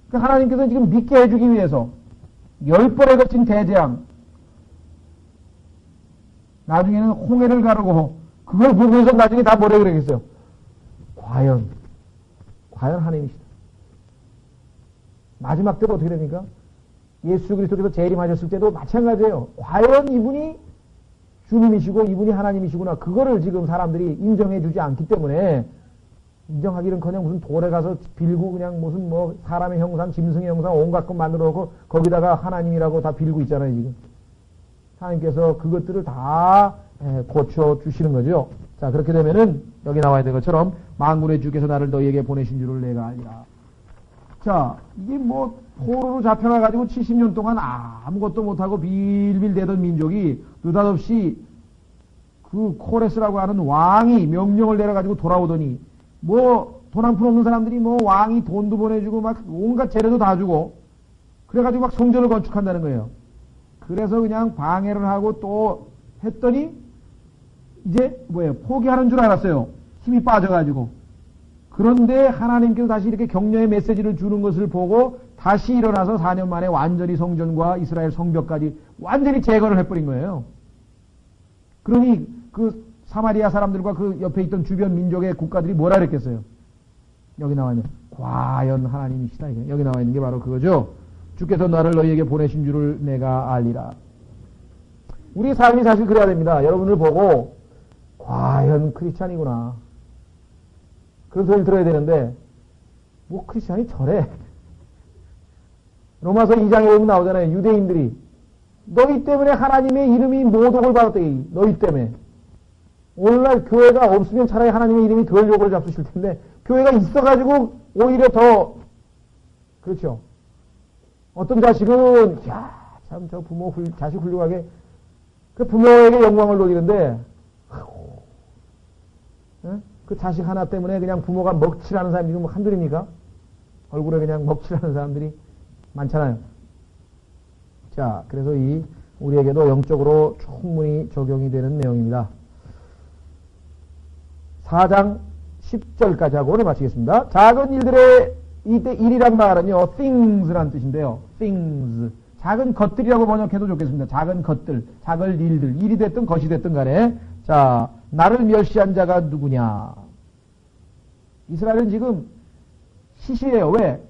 그러니까 하나님께서 지금 믿게 해주기 위해서 10번에 걸친 대재앙 나중에는 홍해를 가르고 그걸 보면서 나중에 다 뭐라 그러겠어요? 과연 하나님이시다. 마지막 때도 어떻게 됩니까? 예수 그리스도께서 재림하셨을 때도 마찬가지예요. 과연 이분이 주님이시고 이분이 하나님이시구나. 그거를 지금 사람들이 인정해 주지 않기 때문에 인정하기는커녕 무슨 돌에 가서 빌고 그냥 무슨 뭐 사람의 형상, 짐승의 형상 온갖 것 만들어 놓고 거기다가 하나님이라고 다 빌고 있잖아요 지금. 하나님께서 그것들을 다 고쳐 주시는 거죠. 자 그렇게 되면은 여기 나와 있는 것처럼 만군의 주께서 나를 너희에게 보내신 줄을 내가 알리라. 자 이게 뭐 포로로 잡혀가가지고 70년 동안 아무것도 못하고 빌빌대던 민족이 느닷없이 그 코레스라고 하는 왕이 명령을 내려가지고 돌아오더니 뭐 돈 한 푼 없는 사람들이 뭐 왕이 돈도 보내주고 막 온갖 재료도 다 주고 그래가지고 막 성전을 건축한다는 거예요. 그래서 그냥 방해를 하고 또 했더니 이제 뭐예요? 포기하는 줄 알았어요. 힘이 빠져가지고. 그런데 하나님께서 다시 이렇게 격려의 메시지를 주는 것을 보고 다시 일어나서 4년 만에 완전히 성전과 이스라엘 성벽까지 완전히 제거를 해버린 거예요. 그러니 그 사마리아 사람들과 그 옆에 있던 주변 민족의 국가들이 뭐라 그랬겠어요? 여기 나와 있는 과연 하나님이시다. 여기 나와 있는 게 바로 그거죠. 주께서 나를 너희에게 보내신 줄을 내가 알리라. 우리 삶이 사실 그래야 됩니다. 여러분을 보고 과연 크리스찬이구나. 그런 소리를 들어야 되는데 뭐 크리스찬이 저래. 로마서 2장에 보면 나오잖아요. 유대인들이 너희 때문에 하나님의 이름이 모독을 받았다. 너희 때문에. 오늘날 교회가 없으면 차라리 하나님의 이름이 덜 욕을 잡수실 텐데 교회가 있어가지고 오히려 더 그렇죠. 어떤 자식은 참 저 부모 자식 훌륭하게 그 부모에게 영광을 돌리는데 그 자식 하나 때문에 그냥 부모가 먹칠하는 사람이 지금 한둘입니까? 얼굴에 그냥 먹칠하는 사람들이 많잖아요. 자, 그래서 우리에게도 영적으로 충분히 적용이 되는 내용입니다. 4장 10절까지 하고 오늘 마치겠습니다. 작은 일들의 이때 일이란 말은요, things란 뜻인데요. things. 작은 것들이라고 번역해도 좋겠습니다. 작은 것들, 작은 일들, 일이 됐든 것이 됐든 간에. 자, 나를 멸시한 자가 누구냐? 이스라엘은 지금 시시해요. 왜?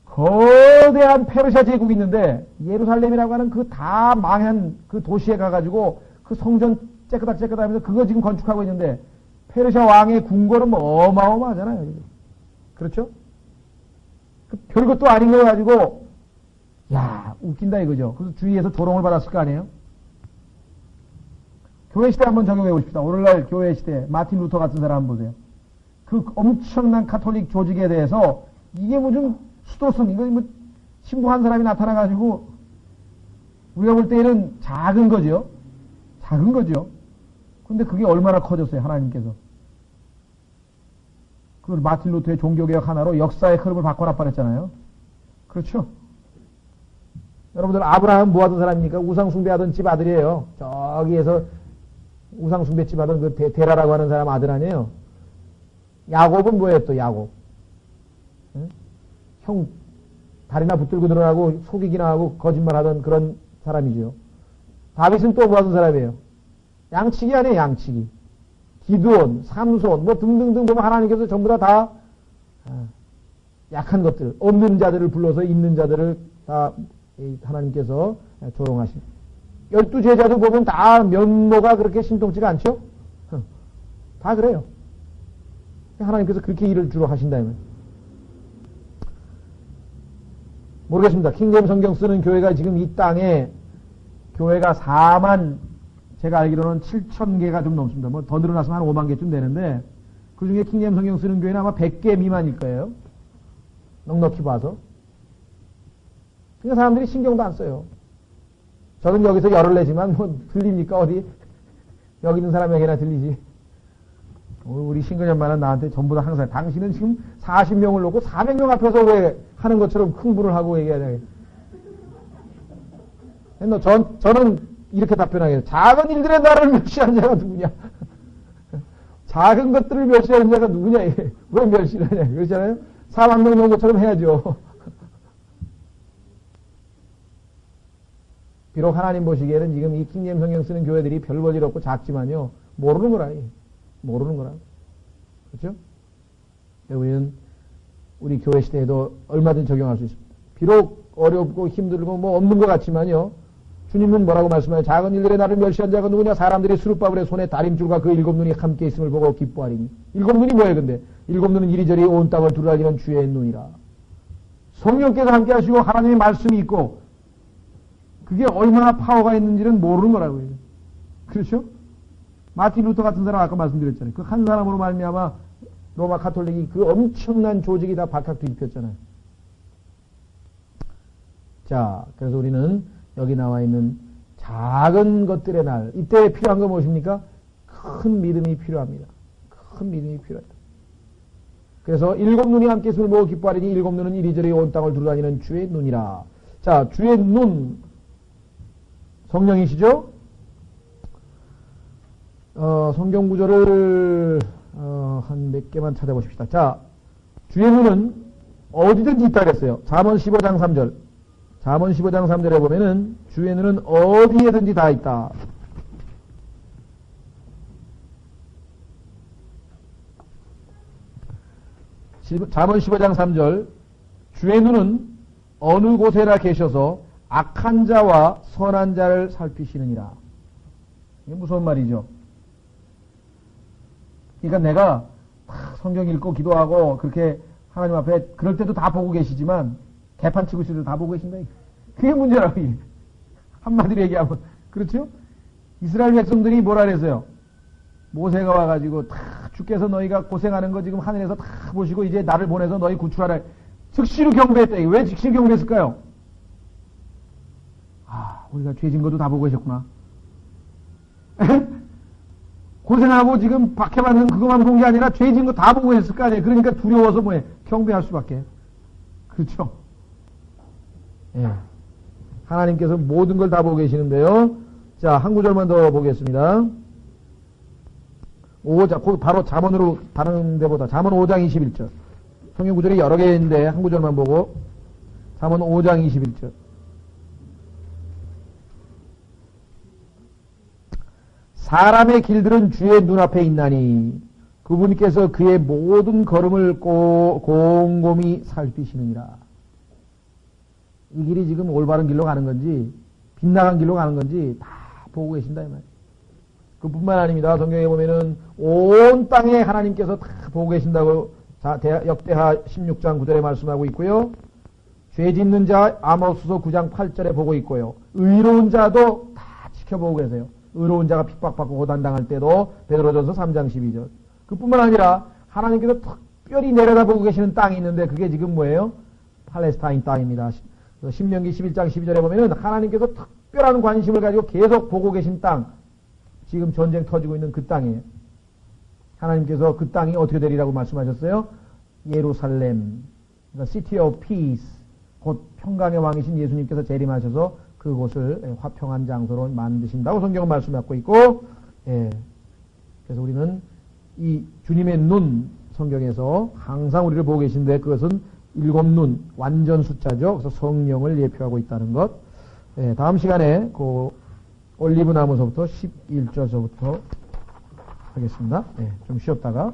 거대한 페르시아 제국이 있는데 예루살렘이라고 하는 그 다 망한 그 도시에 가가지고 그 성전 째끄닥 하면서 그거 지금 건축하고 있는데 페르시아 왕의 궁궐은 뭐 어마어마하잖아요. 그렇죠? 별것도 아닌 거 가지고 야 웃긴다 이거죠. 그래서 주위에서 조롱을 받았을 거 아니에요? 교회 시대 한번 적용해 보십시다. 오늘날 교회 시대 마틴 루터 같은 사람 한번 보세요. 그 엄청난 카톨릭 조직에 대해서 이게 무슨 수도승 이거 뭐 신부한 사람이 나타나가지고 우리가 볼 때는 작은 거죠. 작은 거죠. 근데 그게 얼마나 커졌어요, 하나님께서. 그 마틴 루터의 종교개혁 하나로 역사의 흐름을 바꿔라 말했잖아요. 그렇죠? 여러분들 아브라함 뭐 하던 사람입니까? 우상숭배하던 집 아들이에요. 저기에서 우상숭배집 하던 그 데라라고 하는 사람 아들 아니에요? 야곱은 뭐예요 또 야곱? 응? 형 다리나 붙들고 들어가고 속이기나 하고 거짓말하던 그런 사람이죠. 다윗은 또 뭐 하던 사람이에요? 양치기 아니에요 양치기. 기드온, 삼손 뭐 등등등 보면 하나님께서 전부 다 약한 것들 없는 자들을 불러서 있는 자들을 다 하나님께서 조롱하십니다. 12제자도 보면 다 면모가 그렇게 신통치가 않죠? 다 그래요. 하나님께서 그렇게 일을 주로 하신다면. 모르겠습니다. 킹제임 성경 쓰는 교회가 지금 이 땅에 교회가 4만, 제가 알기로는 7,000개가 좀 넘습니다. 뭐 더 늘어났으면 한 5만 개쯤 되는데, 그 중에 킹제임 성경 쓰는 교회는 아마 100개 미만일 거예요. 넉넉히 봐서. 그러니까 사람들이 신경도 안 써요. 저는 여기서 열을 내지만 뭐 들립니까 어디? 여기 있는 사람에게나 들리지. 우리 신근연만은 나한테 전부 다 항상 당신은 지금 40명을 놓고 400명 앞에서 왜 하는 것처럼 흥분을 하고 얘기하냐. 저는 이렇게 답변하겠어요. 작은 일들의 나를 멸시하는 자가 누구냐? 작은 것들을 멸시하는 자가 누구냐? 왜 멸시를 하냐? 그렇잖아요? 4만 명 놓은 것처럼 해야죠. 비록 하나님 보시기에는 지금 이 킹제임 성경 쓰는 교회들이 별 볼일 없고 작지만요. 모르는 거라니. 모르는 거라. 그렇죠? 우리는 우리 교회 시대에도 얼마든지 적용할 수 있습니다. 비록 어렵고 힘들고 뭐 없는 것 같지만요. 주님은 뭐라고 말씀하세요? 작은 일들의 나를 멸시한 자가 누구냐? 사람들이 수르바벨의 손에 다림줄과 그 7눈이 함께 있음을 보고 기뻐하리니. 7눈이 뭐예요 근데? 7눈은 이리저리 온 땅을 두루다니는 주의 눈이라. 성령께서 함께 하시고 하나님의 말씀이 있고 그게 얼마나 파워가 있는지는 모르는 거라고요. 그렇죠? 마틴 루터 같은 사람 아까 말씀드렸잖아요. 그 한 사람으로 말미암아 로마 가톨릭이 그 엄청난 조직이 다 발칵 뒤집혔잖아요. 자, 그래서 우리는 여기 나와 있는 작은 것들의 날, 이때 필요한 거 무엇입니까? 큰 믿음이 필요합니다. 큰 믿음이 필요하다. 그래서 7눈이 함께 있음을 보고 기뻐하리니 7눈은 이리저리 온 땅을 두루다니는 주의 눈이라. 자, 주의 눈 성령이시죠? 성경 구절을 한 몇 개만 찾아보십시다. 자, 주의 눈은 어디든지 있다 그랬어요. 잠언 15장 3절. 잠언 15장 3절에 보면은 주의 눈은 어디에든지 다 있다. 잠언 15장 3절. 주의 눈은 어느 곳에나 계셔서 악한 자와 선한 자를 살피시느니라. 이게 무서운 말이죠. 그러니까 내가 성경 읽고 기도하고 그렇게 하나님 앞에 그럴 때도 다 보고 계시지만 개판 치고 있을 때도 다 보고 계신다. 그게 문제라고. 한마디로 얘기하면 그렇죠? 이스라엘 백성들이 뭐라 그랬어요? 모세가 와가지고 다 주께서 너희가 고생하는 거 지금 하늘에서 다 보시고 이제 나를 보내서 너희 구출하라. 즉시로 경배했다. 왜 즉시로 경배했을까요? 우리가 죄진 것도 다 보고 계셨구나. 고생하고 지금 박해받는 그것만 본 게 아니라 죄진 거 다 보고 계셨을 거 아니에요. 그러니까 두려워서 뭐해? 경배할 수밖에. 그렇죠? 예. 하나님께서 모든 걸 다 보고 계시는데요. 자, 한 구절만 더 보겠습니다. 바로 잠언으로 다른 데보다 잠언 5장 21절. 성경 구절이 여러 개 있는데 한 구절만 보고 잠언 5장 21절. 사람의 길들은 주의 눈앞에 있나니 그분께서 그의 모든 걸음을 곰곰이 살피시느니라. 이 길이 지금 올바른 길로 가는 건지 빗나간 길로 가는 건지 다 보고 계신다 이 말이에요. 그뿐만 아닙니다. 성경에 보면은 온 땅에 하나님께서 다 보고 계신다고 역대하 16장 9절에 말씀하고 있고요. 죄 짓는 자 아모스서 9장 8절에 보고 있고요. 의로운 자도 다 지켜보고 계세요. 의로운 자가 핍박받고 고단당할 때도 베드로전서 3장 12절. 그뿐만 아니라 하나님께서 특별히 내려다보고 계시는 땅이 있는데 그게 지금 뭐예요? 팔레스타인 땅입니다. 신명기 11장 12절에 보면은 하나님께서 특별한 관심을 가지고 계속 보고 계신 땅, 지금 전쟁 터지고 있는 그 땅이에요. 하나님께서 그 땅이 어떻게 되리라고 말씀하셨어요? 예루살렘, the city of peace, 곧 평강의 왕이신 예수님께서 재림하셔서 그곳을 화평한 장소로 만드신다고 성경은 말씀하고 있고, 그래서 우리는 이 주님의 눈, 성경에서 항상 우리를 보고 계신데 그것은 7눈, 완전 숫자죠. 그래서 성령을 예표하고 있다는 것. 다음 시간에 그 올리브 나무서부터 11절서부터 하겠습니다. 좀 쉬었다가